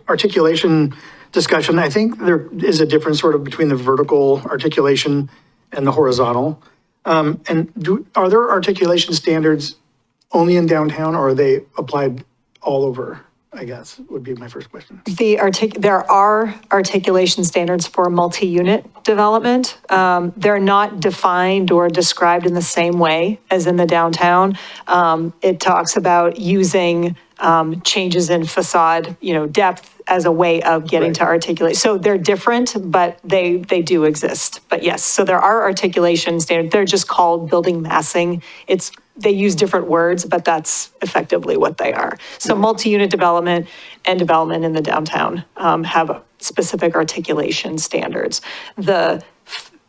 articulation discussion, I think there is a difference sort of between the vertical articulation and the horizontal. And are there articulation standards only in downtown, or are they applied all over, I guess, would be my first question. There are articulation standards for multi-unit development. They're not defined or described in the same way as in the downtown. It talks about using changes in facade, depth as a way of getting to articulate. So they're different, but they do exist. But yes, so there are articulation standards. They're just called building massing. They use different words, but that's effectively what they are. So multi-unit development and development in the downtown have specific articulation standards. The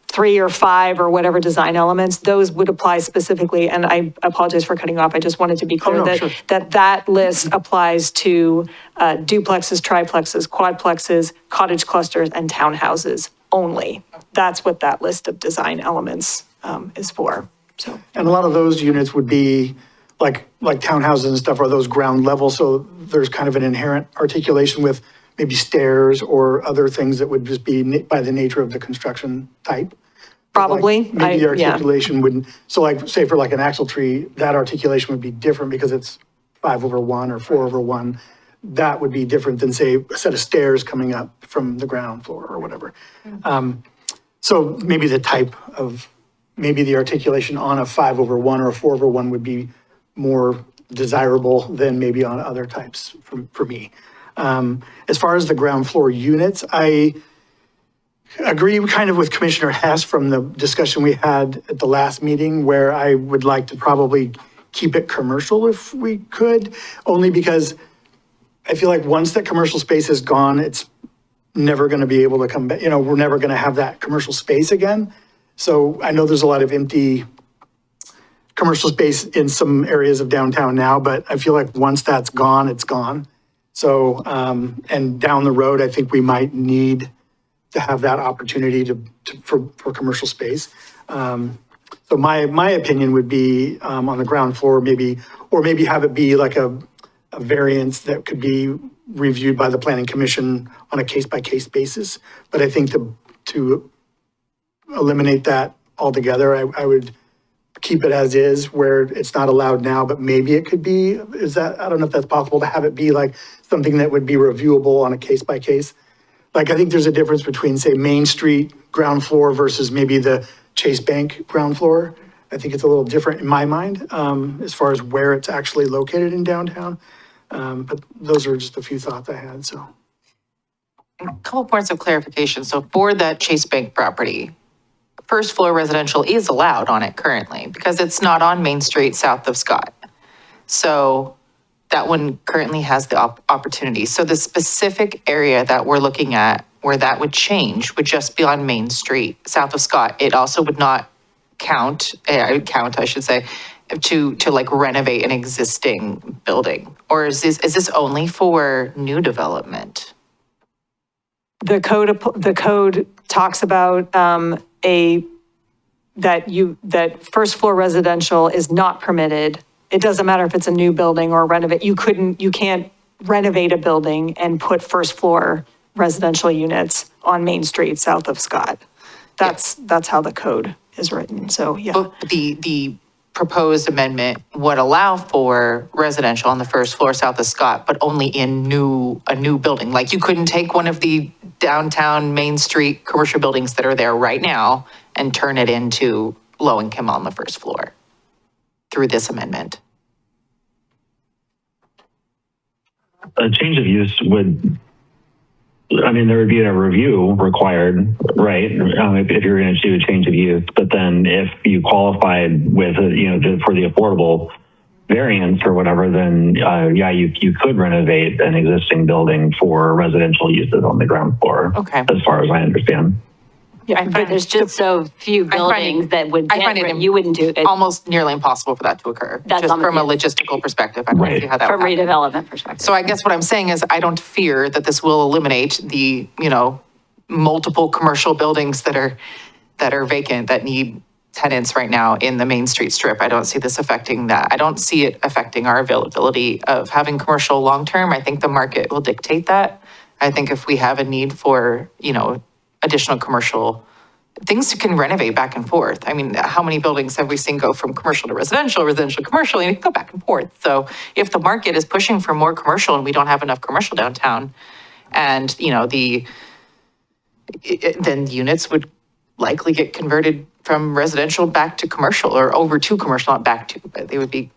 3 or 5 or whatever design elements, those would apply specifically, and I apologize for cutting off, I just wanted to be clear that list applies to duplexes, triplexes, quadplexes, cottage clusters, and townhouses only. That's what that list of design elements is for, so. And a lot of those units would be like townhouses and stuff, are those ground level, so there's kind of an inherent articulation with maybe stairs or other things that would just be by the nature of the construction type. Probably. Maybe the articulation wouldn't, so like, say for like an axle tree, that articulation would be different because it's 5/1 or 4/1. That would be different than, say, a set of stairs coming up from the ground floor or whatever. So maybe the type of, maybe the articulation on a 5/1 or a 4/1 would be more desirable than maybe on other types for me. As far as the ground floor units, I agree kind of with Commissioner Hess from the discussion we had at the last meeting, where I would like to probably keep it commercial if we could, only because I feel like once that commercial space is gone, it's never going to be able to come back. We're never going to have that commercial space again. So I know there's a lot of empty commercial space in some areas of downtown now, but I feel like once that's gone, it's gone. So, and down the road, I think we might need to have that opportunity for commercial space. So my opinion would be on the ground floor, maybe have it be like a variance that could be reviewed by the Planning Commission on a case-by-case basis. But I think to eliminate that altogether, I would keep it as is, where it's not allowed now, but maybe it could be, I don't know if that's possible, to have it be like something that would be reviewable on a case-by-case. Like, I think there's a difference between, say, Main Street ground floor versus maybe the Chase Bank ground floor. I think it's a little different in my mind, as far as where it's actually located in downtown. But those are just a few thoughts I had, so. A couple points of clarification. So for that Chase Bank property, first floor residential is allowed on it currently because it's not on Main Street south of Scott. So that one currently has the opportunity. So the specific area that we're looking at where that would change would just be on Main Street, south of Scott. It also would not count, I should say, to like renovate an existing building? Or is this only for new development? The code talks about that first floor residential is not permitted. It doesn't matter if it's a new building or renovate. You can't renovate a building and put first floor residential units on Main Street south of Scott. That's how the code is written. So, yeah. But the proposed amendment would allow for residential on the first floor south of Scott, but only in a new building. Like you couldn't take one of the downtown Main Street commercial buildings that are there right now and turn it into low income on the first floor through this amendment. A change of use would, I mean, there would be a review required, right? If you're going to do a change of use, but then if you qualified with, for the affordable variance or whatever, then you could renovate an existing building for residential uses on the ground floor. Okay. As far as I understand. Yeah, But there's just so few buildings that would get, you wouldn't do it Almost nearly impossible for that to occur. That's just from a almost- logistical perspective. I don't Right. see how that from would happen. redevelopment perspective. So I guess what I'm saying is I don't fear that this will eliminate the, multiple commercial buildings that are vacant that need tenants right now in the Main Street strip. I don't see this affecting that. I don't see it affecting our availability of having commercial long-term. I think the market will dictate that. I think if we have a need for, additional commercial things can renovate back and forth. I mean, how many buildings have we seen go from commercial to residential, residential to commercial, and it can go back and forth. So if the market is pushing for more commercial and we don't have enough commercial downtown, and then units would likely get converted from residential back to commercial or over to commercial, not back to, but they would be,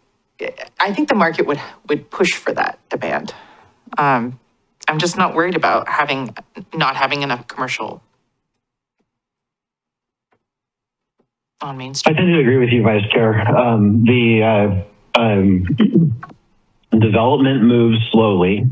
I think the market would push for that demand. I'm just not worried about not having enough commercial on Main I Street. tend to agree with you, Vice Chair. The development moves slowly,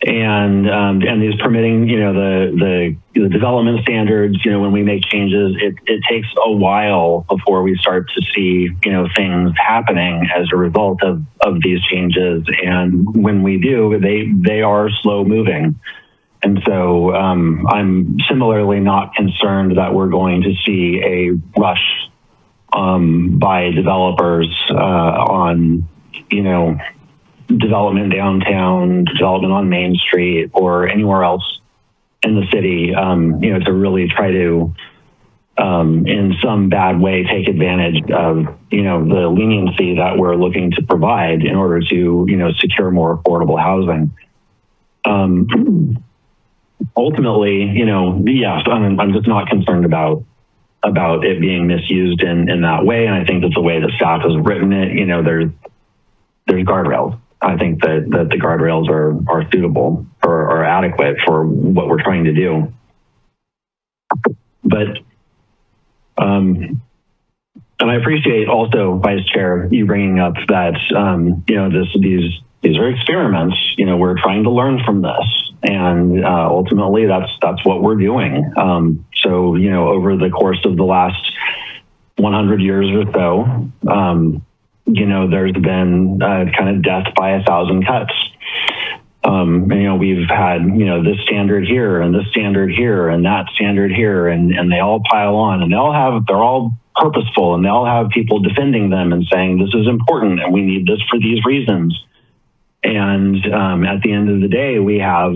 and these permitting, the development standards, when we make changes, it takes a while before we start to see, things happening as a result of these changes. And when we do, they are slow moving. And so I'm similarly not concerned that we're going to see a rush by developers on, development downtown, development on Main Street, or anywhere else in the city, to really try to, in some bad way, take advantage of, the leniency that we're looking to provide in order to, secure more affordable housing. Ultimately, yes, I'm just not concerned about it being misused in that way. And I think that the way the staff has written it, there's guardrails. I think that the guardrails are suitable or adequate for what we're trying to do. But, and I appreciate also, Vice Chair, you bringing up that, these are experiments. We're trying to learn from this. And ultimately, that's what we're doing. So, over the course of the last 100 years or so, there's been kind of death by 1,000 cuts. We've had, this standard here and this standard here and that standard here, and they all pile on, and they're all purposeful, and they all have people defending them and saying, this is important and we need this for these reasons. And at the end of the day, we have,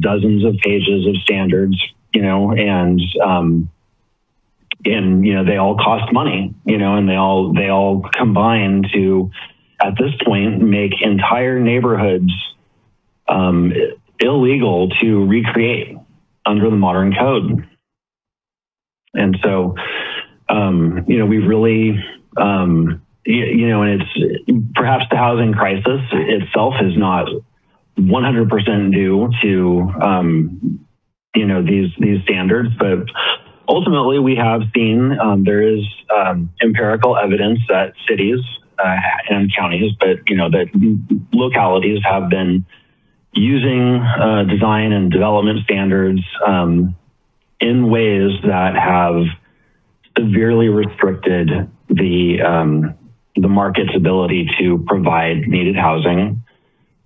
dozens of pages of standards, and they all cost money, and they all combine to, at this point, make entire neighborhoods illegal to recreate under the modern code. And so, we've really, and it's perhaps the housing crisis itself is not 100% due to, these standards, but ultimately we have seen there is empirical evidence that cities and counties, but that localities have been using design and development standards in ways that have severely restricted the market's ability to provide needed housing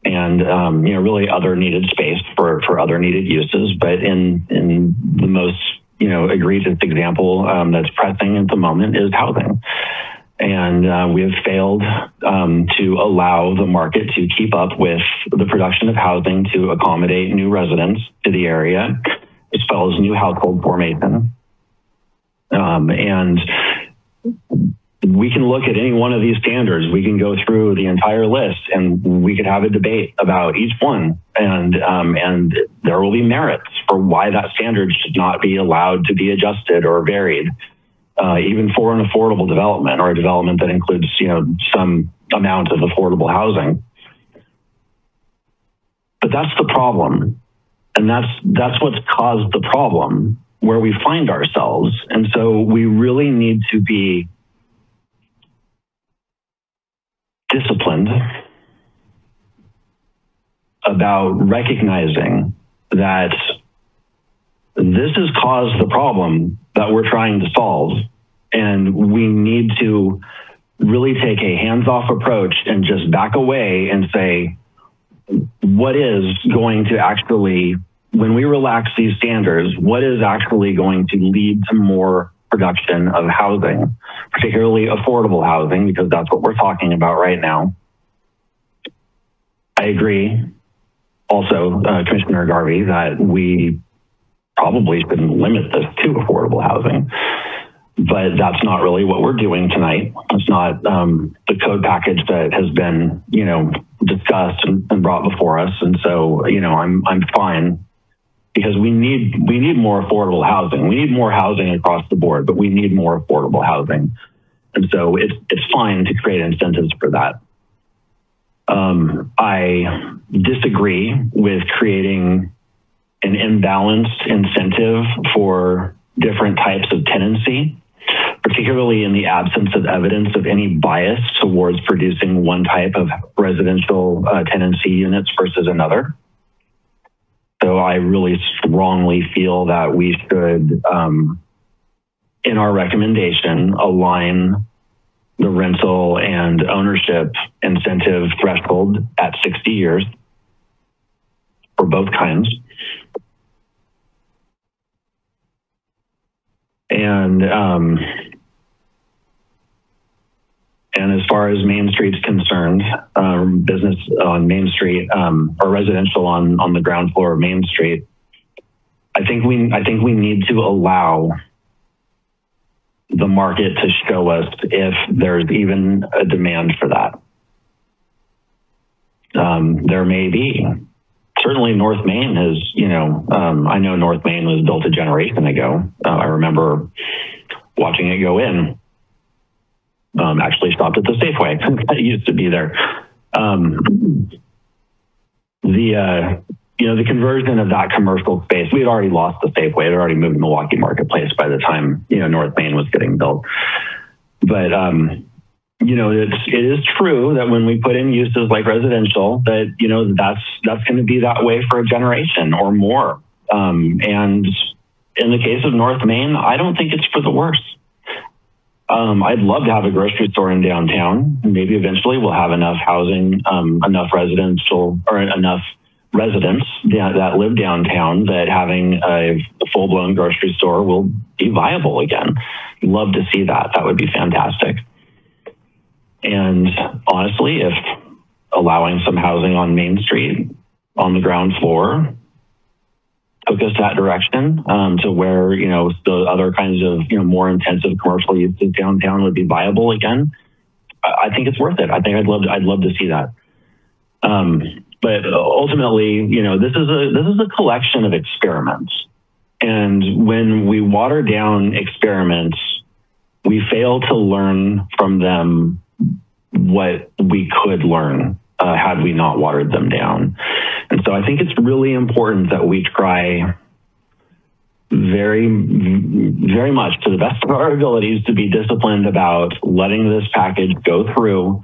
and really other needed space for other needed uses. But in the most egregious example that's pressing at the moment is housing. And we have failed to allow the market to keep up with the production of housing to accommodate new residents to the area, as well as new household formation. And we can look at any one of these standards. We can go through the entire list and we could have a debate about each one. And there will be merits for why that standard should not be allowed to be adjusted or varied. Even for an affordable development or a development that includes, some amount of affordable housing. But that's the problem. And that's what's caused the problem where we find ourselves. And so we really need to be disciplined about recognizing that this has caused the problem that we're trying to solve. And we need to really take a hands-off approach and just back away and say, what is going to actually, when we relax these standards, what is actually going to lead to more production of housing, particularly affordable housing, because that's what we're talking about right now. I agree also, Commissioner Garvey, that we probably shouldn't limit this to affordable housing, but that's not really what we're doing tonight. It's not the code package that has been, discussed and brought before us. And so, I'm fine because we need more affordable housing. We need more housing across the board, but we need more affordable housing. And so it's fine to create incentives for that. I disagree with creating an imbalanced incentive for different types of tenancy, particularly in the absence of evidence of any bias towards producing one type of residential tenancy units versus another. So I really strongly feel that we should, in our recommendation, align the rental and ownership incentive threshold at 60 years for both kinds. And as far as Main Street's concerned, business on Main Street or residential on the ground floor of Main Street, I think we need to allow the market to show us if there's even a demand for that. There may be. Certainly North Main is, I know North Main was built a generation ago. I remember watching it go in. Actually stopped at the Safeway that used to be there. The conversion of that commercial space, we had already lost the Safeway. It had already moved to Milwaukie Marketplace by the time, North Main was getting built. But, it is true that when we put in uses like residential, that, that's going to be that way for a generation or more. And in the case of North Main, I don't think it's for the worse. I'd love to have a grocery store in downtown. Maybe eventually we'll have enough housing, enough residential or enough residents that live downtown that having a full-blown grocery store will be viable again. Love to see that. That would be fantastic. And honestly, if allowing some housing on Main Street on the ground floor took us that direction to where, the other kinds of, more intensive commercial uses downtown would be viable again, I think it's worth it. I think I'd love to see that. But ultimately, this is a collection of experiments. And when we water down experiments, we fail to learn from them what we could learn had we not watered them down. And so I think it's really important that we try very, very much to the best of our abilities to be disciplined about letting this package go through,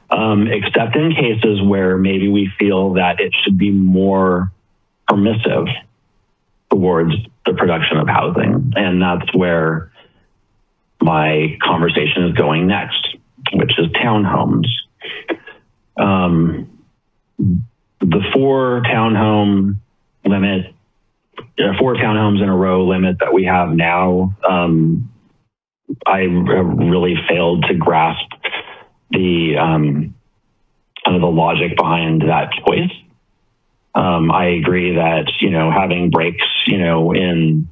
except in cases where maybe we feel that it should be more permissive towards the production of housing. And that's where my conversation is going next, which is townhomes. The 4 townhome limit, 4 townhomes in a row limit that we have now, I really failed to grasp the kind of the logic behind that choice. I agree that, having breaks, in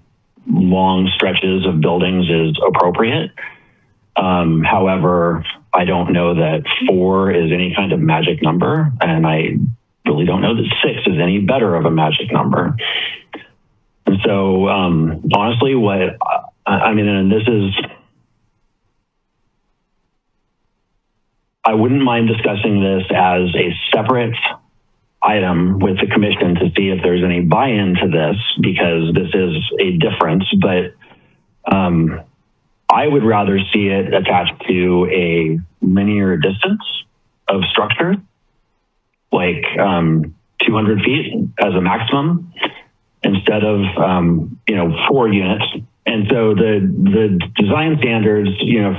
long stretches of buildings is appropriate. However, I don't know that 4 is any kind of magic number, and I really don't know that 6 is any better of a magic number. And so, honestly, and this is, I wouldn't mind discussing this as a separate item with the commission to see if there's any buy-in to this, because this is a difference, but I would rather see it attached to a linear distance of structure, like 200 feet as a maximum, instead of 4 units. And so the design standards,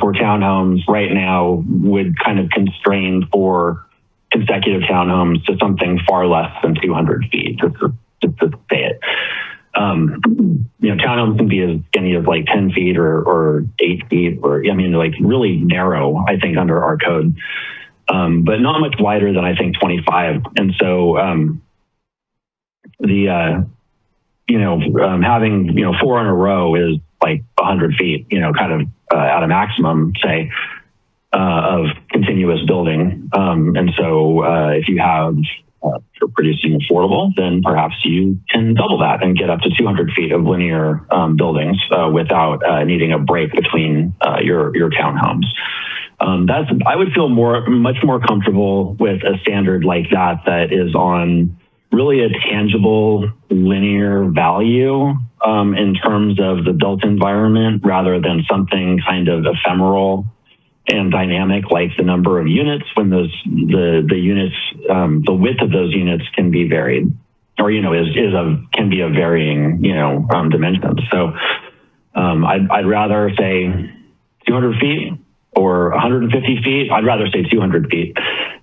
for townhomes right now would kind of constrain for consecutive townhomes to something far less than 200 feet, just to say it. Townhomes can be as skinny as like 10 feet or 8 feet, or like really narrow, I think, under our code, but not much wider than I think 25. And so having 4 in a row is like 100 feet, kind of at a maximum, say, of continuous building. And so if you have for producing affordable, then perhaps you can double that and get up to 200 feet of linear buildings without needing a break between your townhomes. I would feel much more comfortable with a standard like that is on really a tangible linear value in terms of the built environment, rather than something kind of ephemeral and dynamic like the number of units, when the units, the width of those units can be varied, or can be of varying dimensions. So I'd rather say 200 feet or 150 feet. I'd rather say 200 feet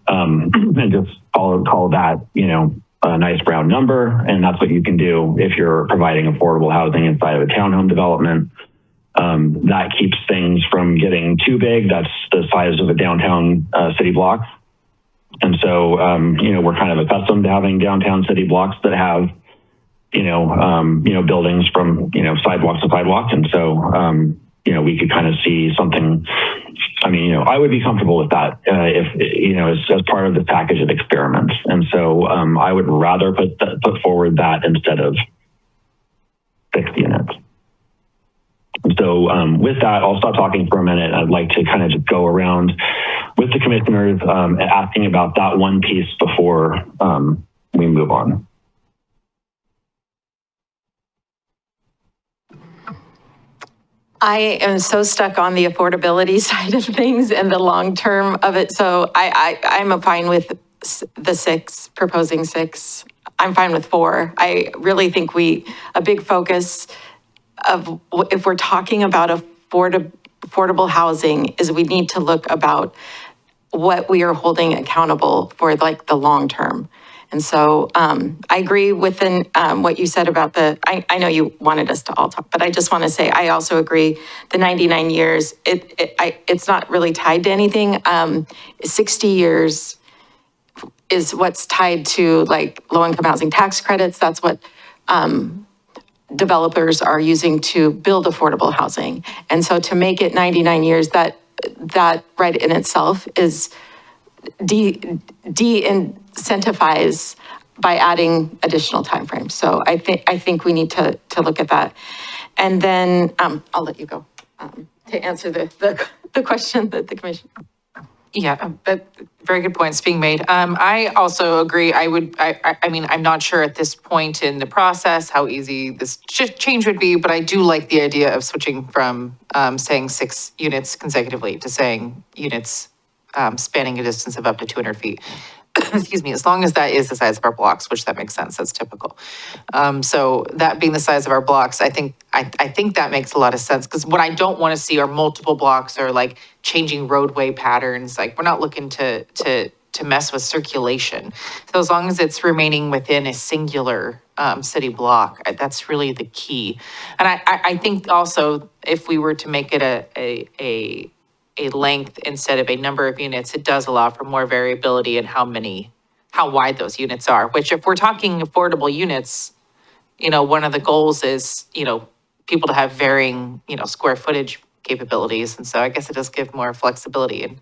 and just call that a nice round number, and that's what you can do if you're providing affordable housing inside of a townhome development. That keeps things from getting too big. That's the size of a downtown city block. And so, we're kind of accustomed to having downtown city blocks that have, buildings from, sidewalk to sidewalk. And so, we could kind of see something. I would be comfortable with that if, as part of the package of experiments. And so, I would rather put forward that instead of 6 units. So with that, I'll stop talking for a minute. I'd like to kind of just go around with the commissioners asking about that one piece before we move on. I am so stuck on the affordability side of things and the long term of it. So I'm fine with the 6, proposing 6. I'm fine with 4. I really think a big focus of, if we're talking about affordable housing, is we need to look about what we are holding accountable for, like the long term. And so I agree with what you said about I know you wanted us to all talk, but I just want to say, I also agree the 99 years, it's not really tied to anything. 60 years is what's tied to like low-income housing tax credits. That's what developers are using to build affordable housing. And so to make it 99 years, that right in itself is de-incentivize by adding additional timeframes. So I think we need to look at that. And then I'll let you go to answer the question that the commission. Yeah, but very good points being made. I also agree. I mean, I'm not sure at this point in the process how easy this change would be, but I do like the idea of switching from saying 6 units consecutively to saying units spanning a distance of up to 200 feet. Excuse me, as long as that is the size of our blocks, which that makes sense, that's typical. So that being the size of our blocks, I think that makes a lot of sense, because what I don't want to see are multiple blocks or like changing roadway patterns. Like, we're not looking to mess with circulation. So as long as it's remaining within a singular city block, that's really the key. And I think also if we were to make it a length instead of a number of units, it does allow for more variability in how wide those units are, which if we're talking affordable units, one of the goals is, people to have varying, square footage capabilities. And so I guess it does give more flexibility in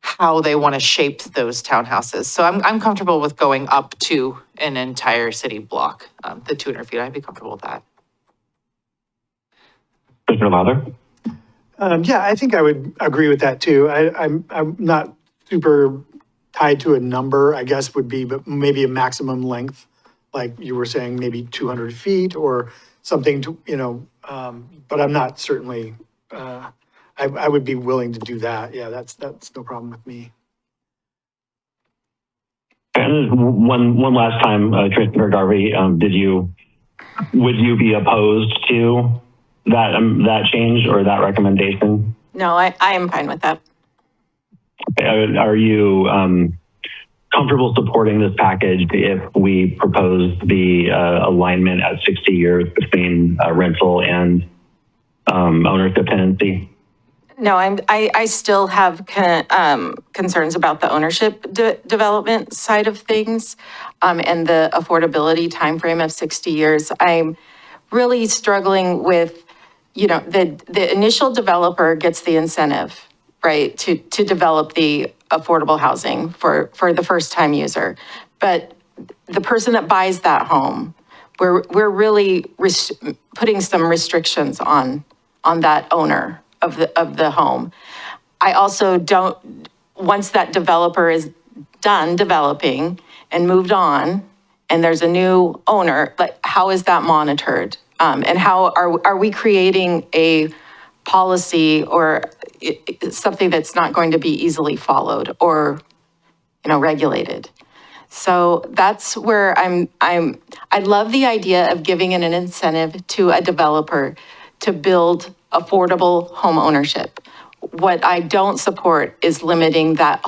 how they want to shape those townhouses. So I'm comfortable with going up to an entire city block, the 200 feet. I'd be comfortable with that. Commissioner Lowther? Yeah, I think I would agree with that too. I'm not super tied to a number, I guess would be, but maybe a maximum length, like you were saying, maybe 200 feet or something to, but I'm not certainly, I would be willing to do that. Yeah, that's no problem with me. And one last time, Commissioner Garvey, would you be opposed to that change or that recommendation? No, I am fine with that. Are you comfortable supporting this package if we propose the alignment at 60 years between rental and ownership tenancy? No, I still have concerns about the ownership development side of things, and the affordability timeframe of 60 years. I'm really struggling with, the initial developer gets the incentive, right, to develop the affordable housing for the first time user. But the person that buys that home, we're really putting some restrictions on that owner of the home. I also don't, once that developer is done developing and moved on, and there's a new owner, like, how is that monitored? And how are we creating a policy or something that's not going to be easily followed or, regulated? So that's where I love the idea of giving an incentive to a developer to build affordable home ownership. What I don't support is limiting that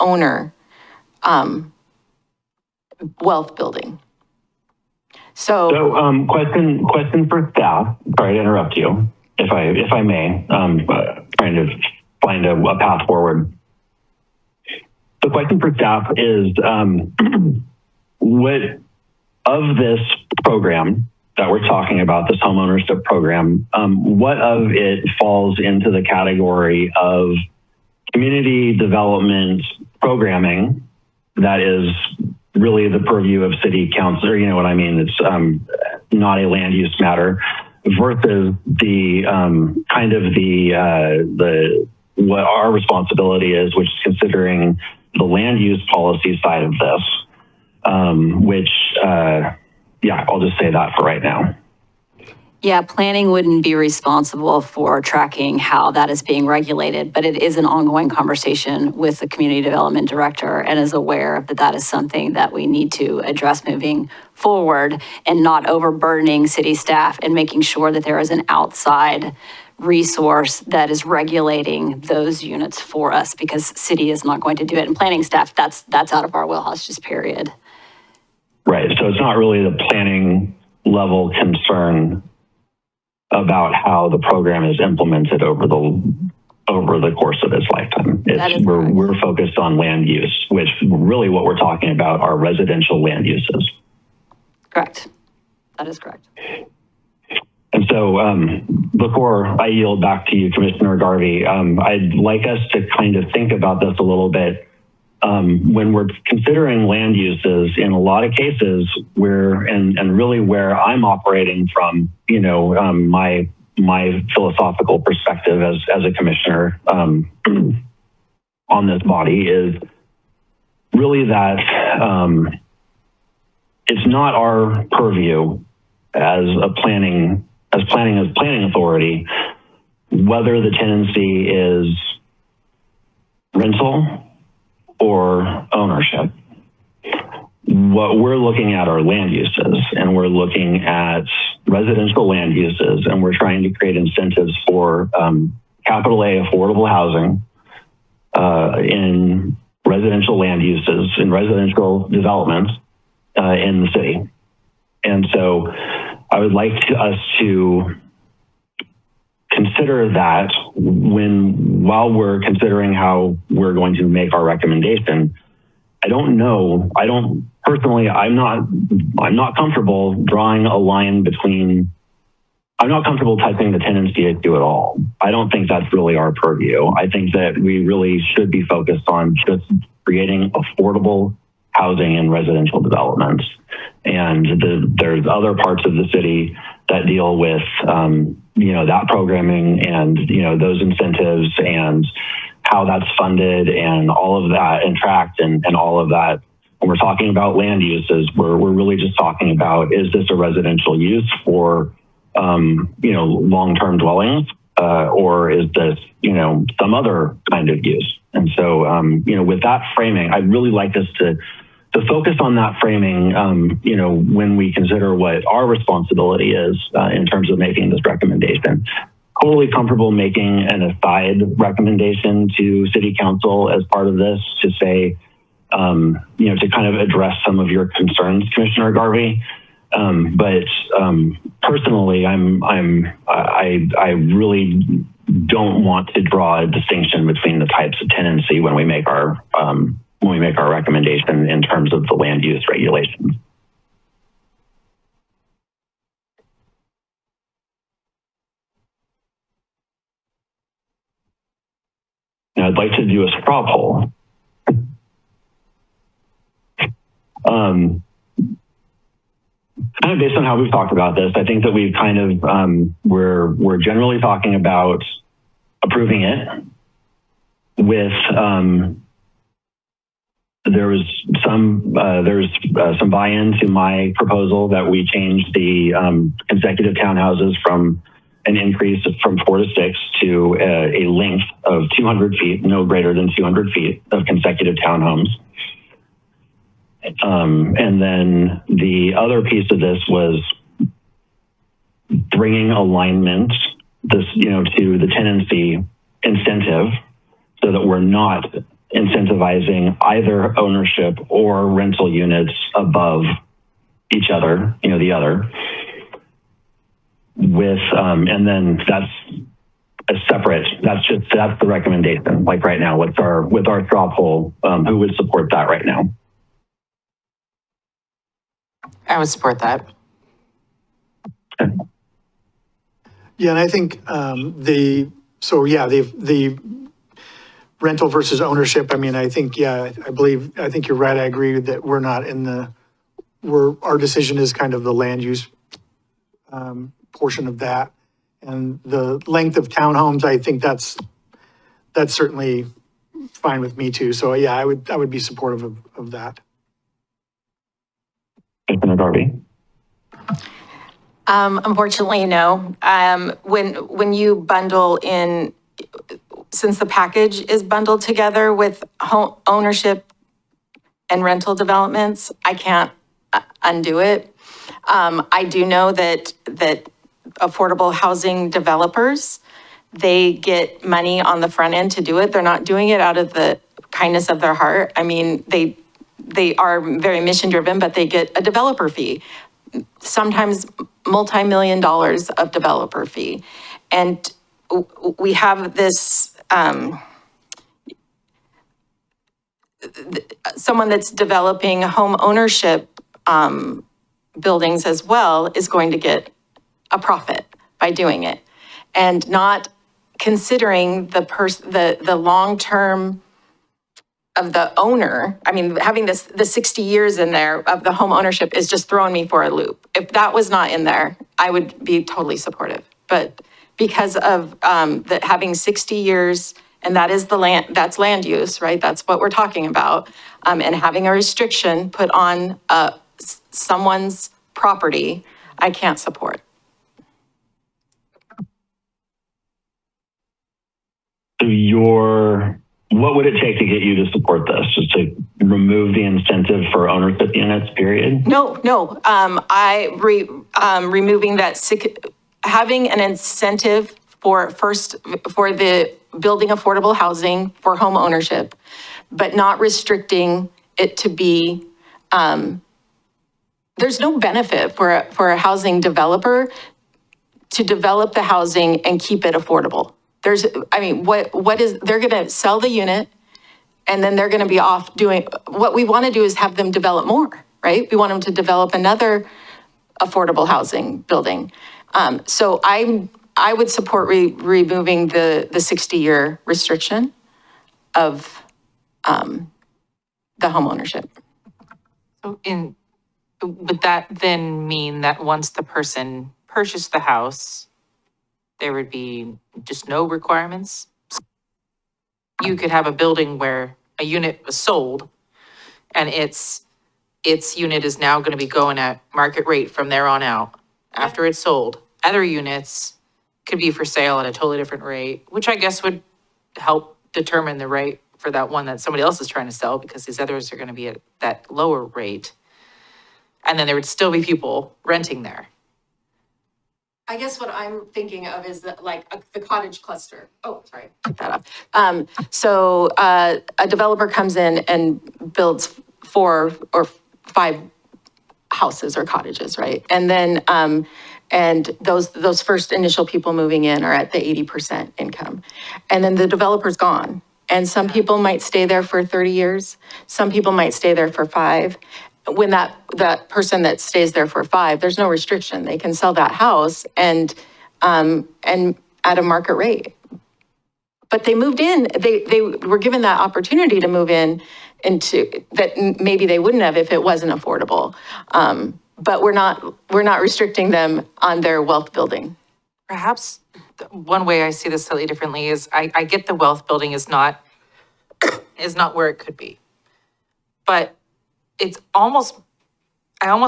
owner wealth building. So question for staff. Sorry to interrupt you, if I may. Trying to find a path forward. The question for staff is, what of this program that we're talking about, this homeownership program, what of it falls into the category of community development programming that is really the purview of city council, or, you know what I mean? It's not a land use matter, versus the kind of the what our responsibility is, which is considering the land use policy side of this, which, yeah, I'll just say that for right now. Yeah, planning wouldn't be responsible for tracking how that is being regulated, but it is an ongoing conversation with the community development director, and is aware that that is something that we need to address moving forward, and not overburdening city staff, and making sure that there is an outside resource that is regulating those units for us, because city is not going to do it. And planning staff, that's out of our wheelhouse, just period. Right. So it's not really the planning level concern about how the program is implemented over the course of its lifetime. We're focused on land use, which really what we're talking about are residential land uses. Correct. That is correct. And so before I yield back to you, Commissioner Garvey, I'd like us to kind of think about this a little bit. When we're considering land uses, in a lot of cases, and really where I'm operating from, my my philosophical perspective as a commissioner on this body is really that it's not our purview as planning authority whether the tenancy is rental or ownership. What we're looking at are land uses, and we're looking at residential land uses, and we're trying to create incentives for capital A affordable housing in residential land uses, in residential developments in the city. And so I would like us to consider that while we're considering how we're going to make our recommendation. I'm not comfortable drawing a line between, I'm not comfortable touching the tenancy issue at all. I don't think that's really our purview. I think that we really should be focused on just creating affordable housing in residential developments. And there's other parts of the city that deal with, that programming and, those incentives and how that's funded and all of that and tracked and all of that. When we're talking about land uses, we're really just talking about, is this a residential use for, long-term dwellings, or is this, some other kind of use? And so, with that framing, I'd really like us to focus on that framing, when we consider what our responsibility is in terms of making this recommendation. Totally comfortable making an aside recommendation to City Council as part of this to say, to kind of address some of your concerns, Commissioner Garvey. But personally, I really don't want to draw a distinction between the types of tenancy when we make our recommendation in terms of the land use regulations. Now, I'd like to do a straw poll. Kind of based on how we've talked about this, I think that we've kind of, we're generally talking about approving it with, there's some buy-in to my proposal that we change the consecutive townhouses from an increase from 4 to 6 to a length of 200 feet, no greater than 200 feet of consecutive townhomes. And then the other piece of this was bringing alignment to the tenancy incentive so that we're not incentivizing either ownership or rental units above each other, the other. With, and then that's a separate, that's the recommendation. Like right now, with our straw poll, who would support that right now? I would support that. Okay. Yeah, and I think the rental versus ownership, I mean, I think, I think you're right. I agree that we're not in our decision is kind of the land use portion of that. And the length of townhomes, I think that's certainly fine with me too. So yeah, I would be supportive of that. Commissioner Garvey. Unfortunately, no. When you bundle in, since the package is bundled together with home ownership and rental developments, I can't undo it. I do know that affordable housing developers, they get money on the front end to do it. They're not doing it out of the kindness of their heart. I mean, they are very mission driven, but they get a developer fee, sometimes multi-million dollars of developer fee. And we have this, someone that's developing home ownership buildings as well is going to get a profit by doing it, and not considering the long-term of the owner. I mean, having the 60 years in there of the home ownership is just throwing me for a loop. If that was not in there, I would be totally supportive. But because of having 60 years, and that is the land, that's land use, right? That's what we're talking about. And having a restriction put on someone's property, I can't support. So what would it take to get you to support this? Just to remove the incentive for ownership units, period? No, removing that, having an incentive for the building affordable housing for home ownership, but not restricting it to be, there's no benefit for a housing developer to develop the housing and keep it affordable. They're gonna sell the unit and then they're gonna be off doing, what we wanna do is have them develop more, right? We want them to develop another affordable housing building. So I would support removing the 60-year restriction of the home ownership. So would that then mean that once the person purchased the house, there would be just no requirements? You could have a building where a unit was sold and its unit is now going to be going at market rate from there on out after it's sold. Other units could be for sale at a totally different rate, which I guess would help determine the rate for that one that somebody else is trying to sell, because these others are going to be at that lower rate. And then there would still be people renting there. I guess what I'm thinking of is the cottage cluster. Oh, sorry, take that off. So a developer comes in and builds 4 or 5 houses or cottages, right? And then, and those first initial people moving in are at the 80% income. And then the developer's gone. And some people might stay there for 30 years. Some people might stay there for 5. When that person that stays there for 5, there's no restriction. They can sell that house and at a market rate. But they moved in, they were given that opportunity to move into that maybe they wouldn't have if it wasn't affordable. But we're not restricting them on their wealth building. Perhaps one way I see this slightly differently is I get the wealth building is not where it could be. But I almost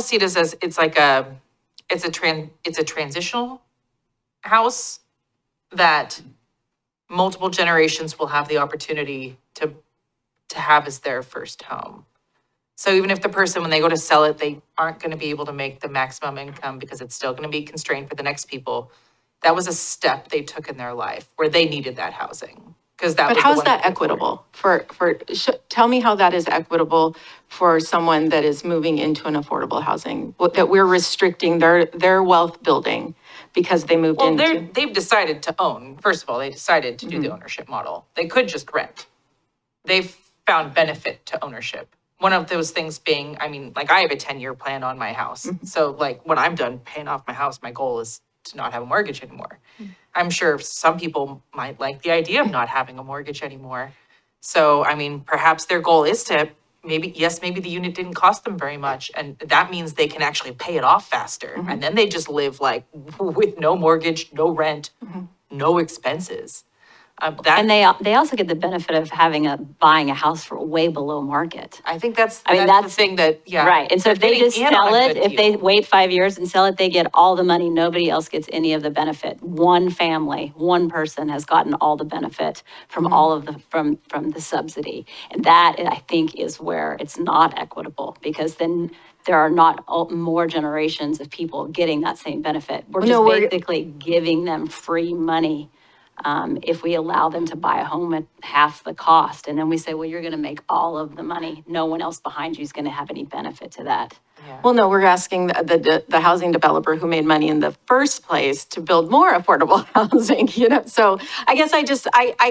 see this as it's a transitional house that multiple generations will have the opportunity to have as their first home. So even if the person, when they go to sell it, they aren't going to be able to make the maximum income because it's still going to be constrained for the next people. That was a step they took in their life where they needed that housing. But how's that equitable? Tell me how that is equitable for someone that is moving into an affordable housing, that we're restricting their wealth building because they moved into. Well, they've decided to own. First of all, they decided to do the ownership model. They could just rent. They've found benefit to ownership. One of those things being, I have a 10-year plan on my house. So when I'm done paying off my house, my goal is to not have a mortgage anymore. I'm sure some people might like the idea of not having a mortgage anymore. So, perhaps their goal is to maybe the unit didn't cost them very much. And that means they can actually pay it off faster. And then they just live with no mortgage, no rent, no expenses. And they also get the benefit of buying a house for way below market. I think that's the thing that, yeah. Right, and so if they just sell it, if they wait 5 years and sell it, they get all the money, nobody else gets any of the benefit. One family, one person has gotten all the benefit from all of from the subsidy. And that, I think, is where it's not equitable, because then there are not more generations of people getting that same benefit. We're just basically giving them free money. If we allow them to buy a home at half the cost, and then we say, well, you're going to make all of the money. No one else behind you is going to have any benefit to that. Yeah. Well, no, we're asking the housing developer who made money in the first place to build more affordable housing, So I guess I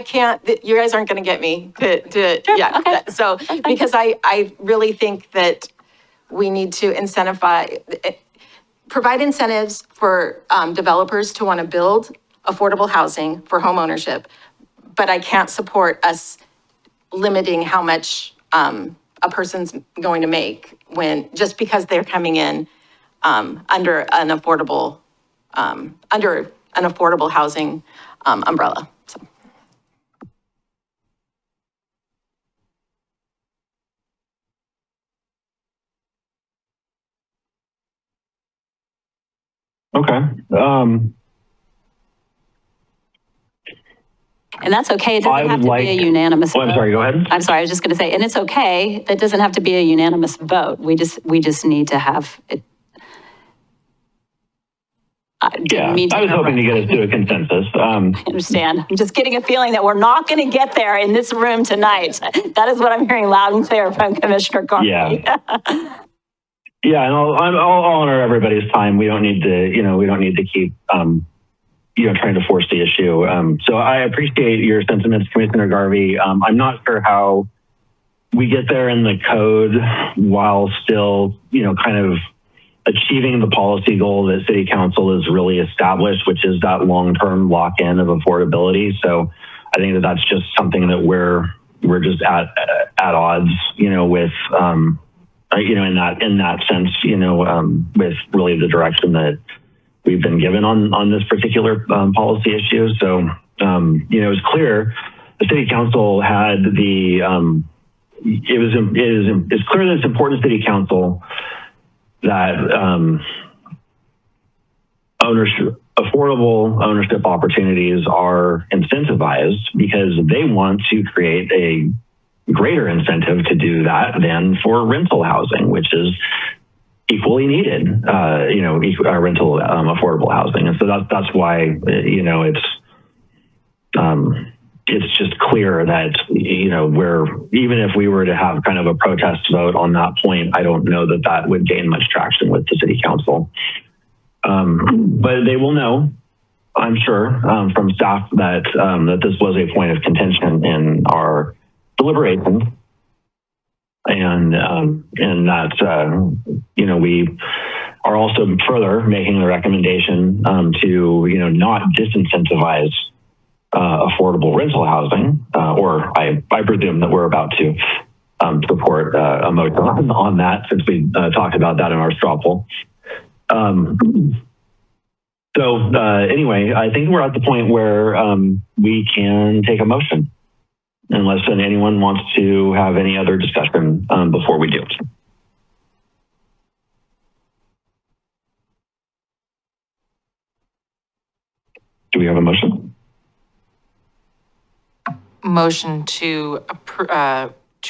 can't, you guys aren't going to get me to Sure, yeah. okay. So, because I really think that we need to provide incentives for developers to want to build affordable housing for home ownership, but I can't support us limiting how much a person's going to make just because they're coming in under an affordable, under an affordable housing umbrella. So. Okay. And that's okay. It I doesn't have would to be a like- unanimous Oh, vote. I'm sorry, go ahead. I'm sorry, I was just going to say, and it's okay. That doesn't have to be a unanimous vote. We just need to have it. I didn't Yeah, mean to I was hoping to get us to a consensus. I understand. I'm just getting a feeling that we're not going to get there in this room tonight. That is what I'm hearing loud and clear from Commissioner Garvey. Yeah. Yeah, and I'll honor everybody's time. We don't need to keep, trying to force the issue. So I appreciate your sentiments, Commissioner Garvey. I'm not sure how we get there in the code while still, kind of achieving the policy goal that City Council has really established, which is that long-term lock-in of affordability. So I think that that's just something that we're just at odds, with, in that sense, with really the direction that we've been given on this particular policy issue. So, it's clear the City Council had it's clear that it's important to City Council that affordable ownership opportunities are incentivized because they want to create a greater incentive to do that than for rental housing, which is equally needed, rental affordable housing. And so that's why, it's just clear that, even if we were to have kind of a protest vote on that point, I don't know that would gain much traction with the City Council. But they will know, I'm sure, from staff that this was a point of contention in our deliberations. And that, we are also further making the recommendation to, not disincentivize affordable rental housing, or I presume that we're about to support a motion on that since we talked about that in our straw poll. Anyway, I think we're at the point where we can take a motion, unless anyone wants to have any other discussion before we do. Do we have a motion? Motion to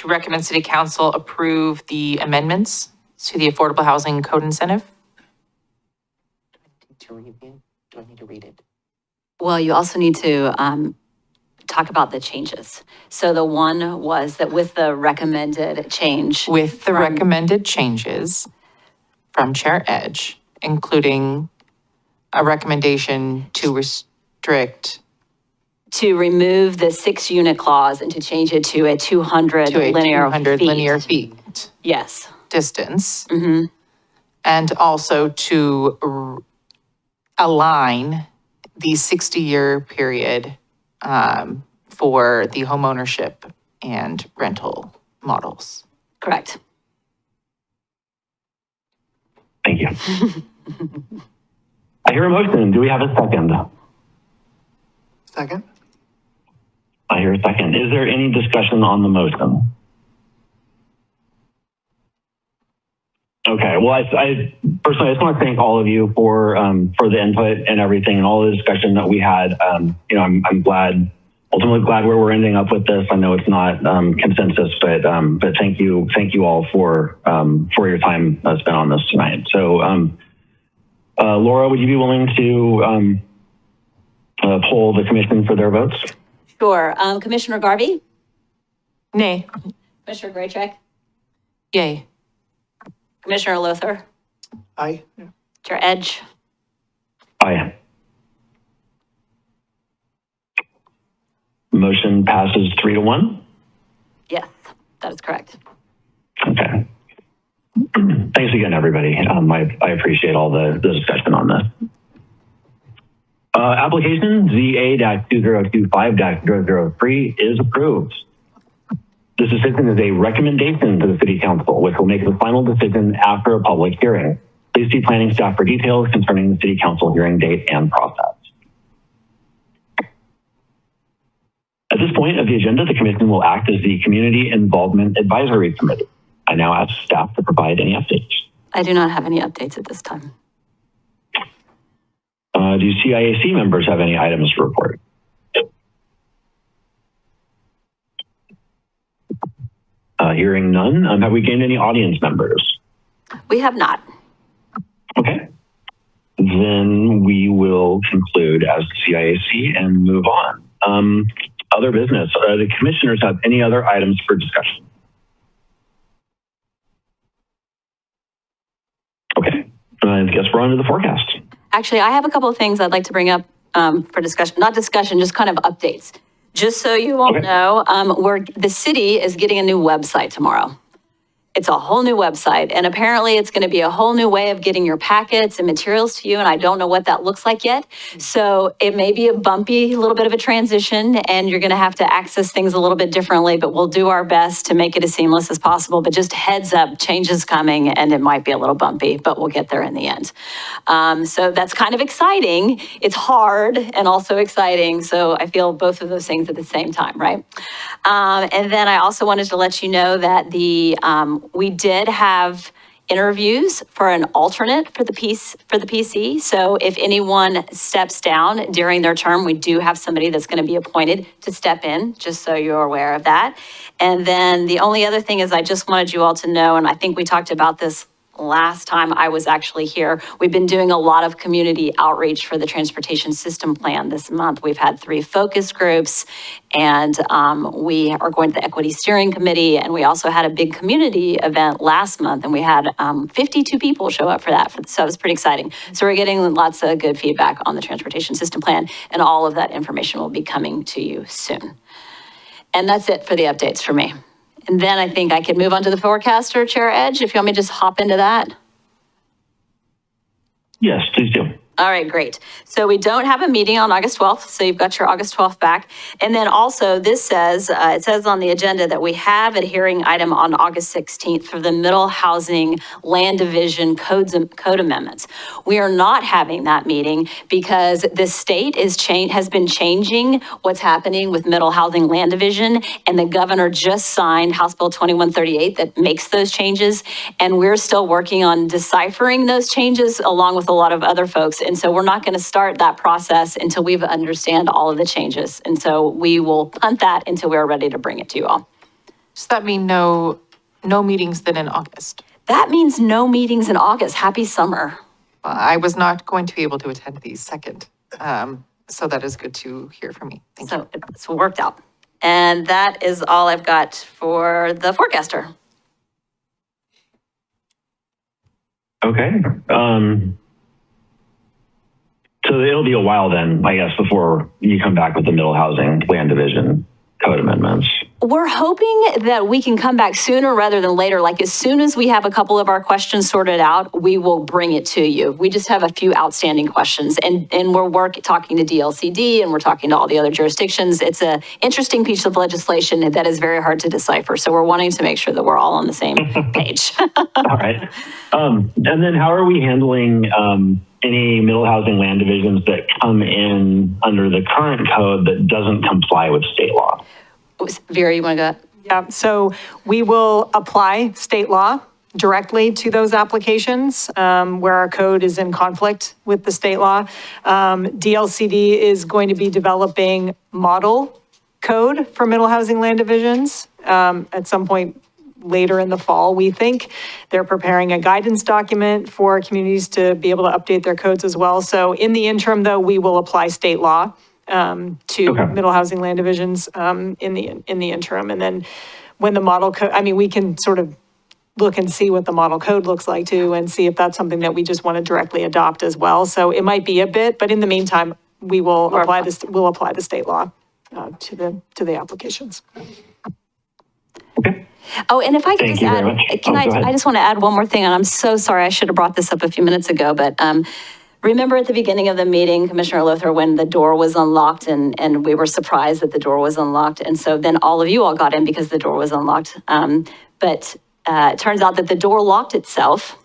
recommend City Council approve the amendments to the Affordable Housing Code Incentive. Do I need to read it? Well, you also need to talk about the changes. So the one was that with the recommended change. With the recommended changes from Chair Edge, including a recommendation to restrict to remove the 6-unit clause and to change it to a 200 linear feet. Yes. Distance. Mm-hmm. And also to align the 60-year period for the homeownership and rental models. Correct. Thank you. I hear a motion. Do we have a second? Second? I hear a second. Is there any discussion on the motion? Okay. Well, I personally, I just want to thank all of you for the input and everything and all the discussion that we had. I'm ultimately glad where we're ending up with this. I know it's not consensus, but thank you all for your time spent on this tonight. So, Laura, would you be willing to poll the commission for their votes? Sure. Commissioner Garvey? Nay. Commissioner Graycheck? Yay. Commissioner Lothar? Aye. Chair Edge? Aye. Motion passes 3-1. Yes, that is correct. Okay. Thanks again, everybody. I appreciate all the discussion on this. Application ZA-2025-003 is approved. This decision is a recommendation to the City Council, which will make the final decision after a public hearing. Please see planning staff for details concerning the City Council hearing date and process. this point of the agenda, the commission will act as the Community Involvement Advisory Committee. I now ask staff to provide any updates. I do not have any updates at this time. Do CIAC members have any items to report? Hearing none, have we gained any audience members? We have not. Okay. Then we will conclude as the CIAC and move on. Other business. The commissioners have any other items for discussion? Okay. I guess we're on to the forecast. Actually, I have a couple of things I'd like to bring up for discussion, not discussion, just kind of updates. Just so you all know, the city is getting a new website tomorrow. It's a whole new website, and apparently it's going to be a whole new way of getting your packets and materials to you, and I don't know what that looks like yet. So it may be a bumpy little bit of a transition, and you're going to have to access things a little bit differently, but we'll do our best to make it as seamless as possible. But just heads up, change is coming, and it might be a little bumpy, but we'll get there in the end. So that's kind of exciting. It's hard and also exciting, so I feel both of those things at the same time, right? And then I also wanted to let you know that we did have interviews for an alternate for the PC. So if anyone steps down during their term, we do have somebody that's going to be appointed to step in, just so you're aware of that. And then the only other thing is I just wanted you all to know, and I think we talked about this last time I was actually here, we've been doing a lot of community outreach for the transportation system plan this month. We've had 3 focus groups, and we are going to the equity steering committee, and we also had a big community event last month, and we had 52 people show up for that, so it was pretty exciting. So we're getting lots of good feedback on the transportation system plan, and all of that information will be coming to you soon. And that's it for the updates for me. And then I think I could move on to the forecaster, Chair Edge, if you want me to just hop into that. Yes, please do. All right, great. So we don't have a meeting on August 12th, so you've got your August 12th back. And then also this says, it says on the agenda that we have a hearing item on August 16th for the Middle Housing Land Division code amendments. We are not having that meeting because the state has been changing what's happening with Middle Housing Land Division, and the governor just signed House Bill 2138 that makes those changes. And we're still working on deciphering those changes along with a lot of other folks. And so we're not going to start that process until we understand all of the changes. And so we will punt that until we're ready to bring it to you all. Does that mean no meetings then in August? That means no meetings in August. Happy summer. I was not going to be able to attend these second. So that is good to hear from me. Thank you. So it's worked out. And that is all I've got for the forecaster. Okay. So it'll be a while then, I guess, before you come back with the Middle Housing Land Division code amendments. We're hoping that we can come back sooner rather than later. Like as soon as we have a couple of our questions sorted out, we will bring it to you. We just have a few outstanding questions, and we're talking to DLCD and we're talking to all the other jurisdictions. It's an interesting piece of legislation that is very hard to decipher. So we're wanting to make sure that we're all on the same page. All right. And then how are we handling any Middle Housing Land Divisions that come in under the current code that doesn't comply with state law? Vera, you want to go? Yeah, so we will apply state law directly to those applications where our code is in conflict with the state law. DLCD is going to be developing model code for Middle Housing Land Divisions at some point later in the fall, we think. They're preparing a guidance document for communities to be able to update their codes as well. So in the interim, though, we will apply state law to Middle Housing Land Divisions in the interim. And then when the model code, I mean, we can sort of look and see what the model code looks like too, and see if that's something that we just want to directly adopt as well. So it might be a bit, but in the meantime, we will apply this. We'll apply the state law to the applications. Okay. Oh, and if I could Thank just you add, very much. can Go ahead. I just want to add one more thing, and I'm so sorry, I should have brought this up a few minutes ago, but remember at the beginning of the meeting, Commissioner Lothar, when the door was unlocked and we were surprised that the door was unlocked. And so then all of you all got in because the door was unlocked. But it turns out that the door locked itself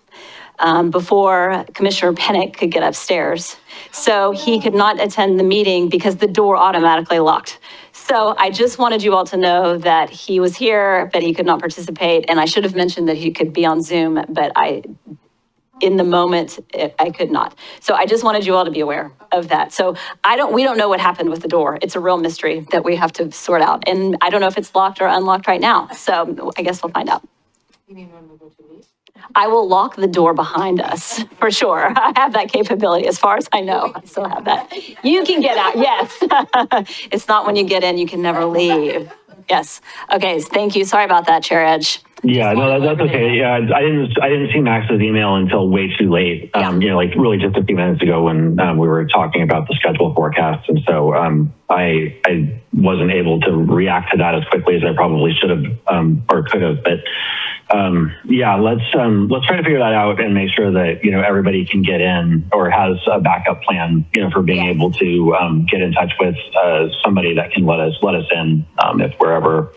before Commissioner Pennick could get upstairs. So he could not attend the meeting because the door automatically locked. So I just wanted you all to know that he was here, but he could not participate. And I should have mentioned that he could be on Zoom, but in the moment, I could not. So I just wanted you all to be aware of that. So we don't know what happened with the door. It's a real mystery that we have to sort out. And I don't know if it's locked or unlocked right now. So I guess we'll find out. I will lock the door behind us, for sure. I have that capability as far as I know. I still have that. You can get out, yes. It's not when you get in, you can never leave. Yes. Okay, thank you. Sorry about that, Chair Edge. Yeah, no, that's okay. Yeah, I didn't see Max's email until way too late. Like really just a few minutes ago when we were talking about the schedule forecast, and so I wasn't able to react to that as quickly as I probably should have or could have. But yeah, let's try to figure that out and make sure that everybody can get in or has a backup plan for being able to get in touch with somebody that can let us in if we're ever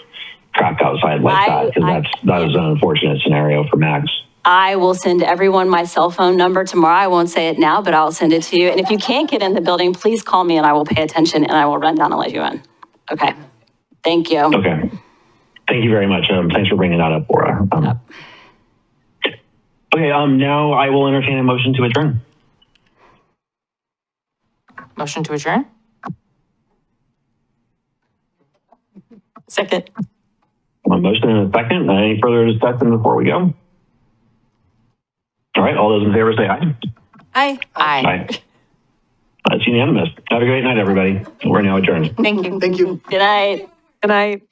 trapped outside like that, because that is an unfortunate scenario for Max. I will send everyone my cell phone number tomorrow. I won't say it now, but I'll send it to you. And if you can't get in the building, please call me and I will pay attention and I will run down and let you in. Okay. Thank you. Okay. Thank you very much. Thanks for bringing that up, Laura. Okay. Now I will entertain a motion to adjourn. Motion to adjourn? Second. A motion and a second. Any further discussion before we go? All right. All those in favor say aye. Aye. Aye. Aye. That's unanimous. Have a great night, everybody. We're now adjourned. Thank you. Thank you. Good night. Good night.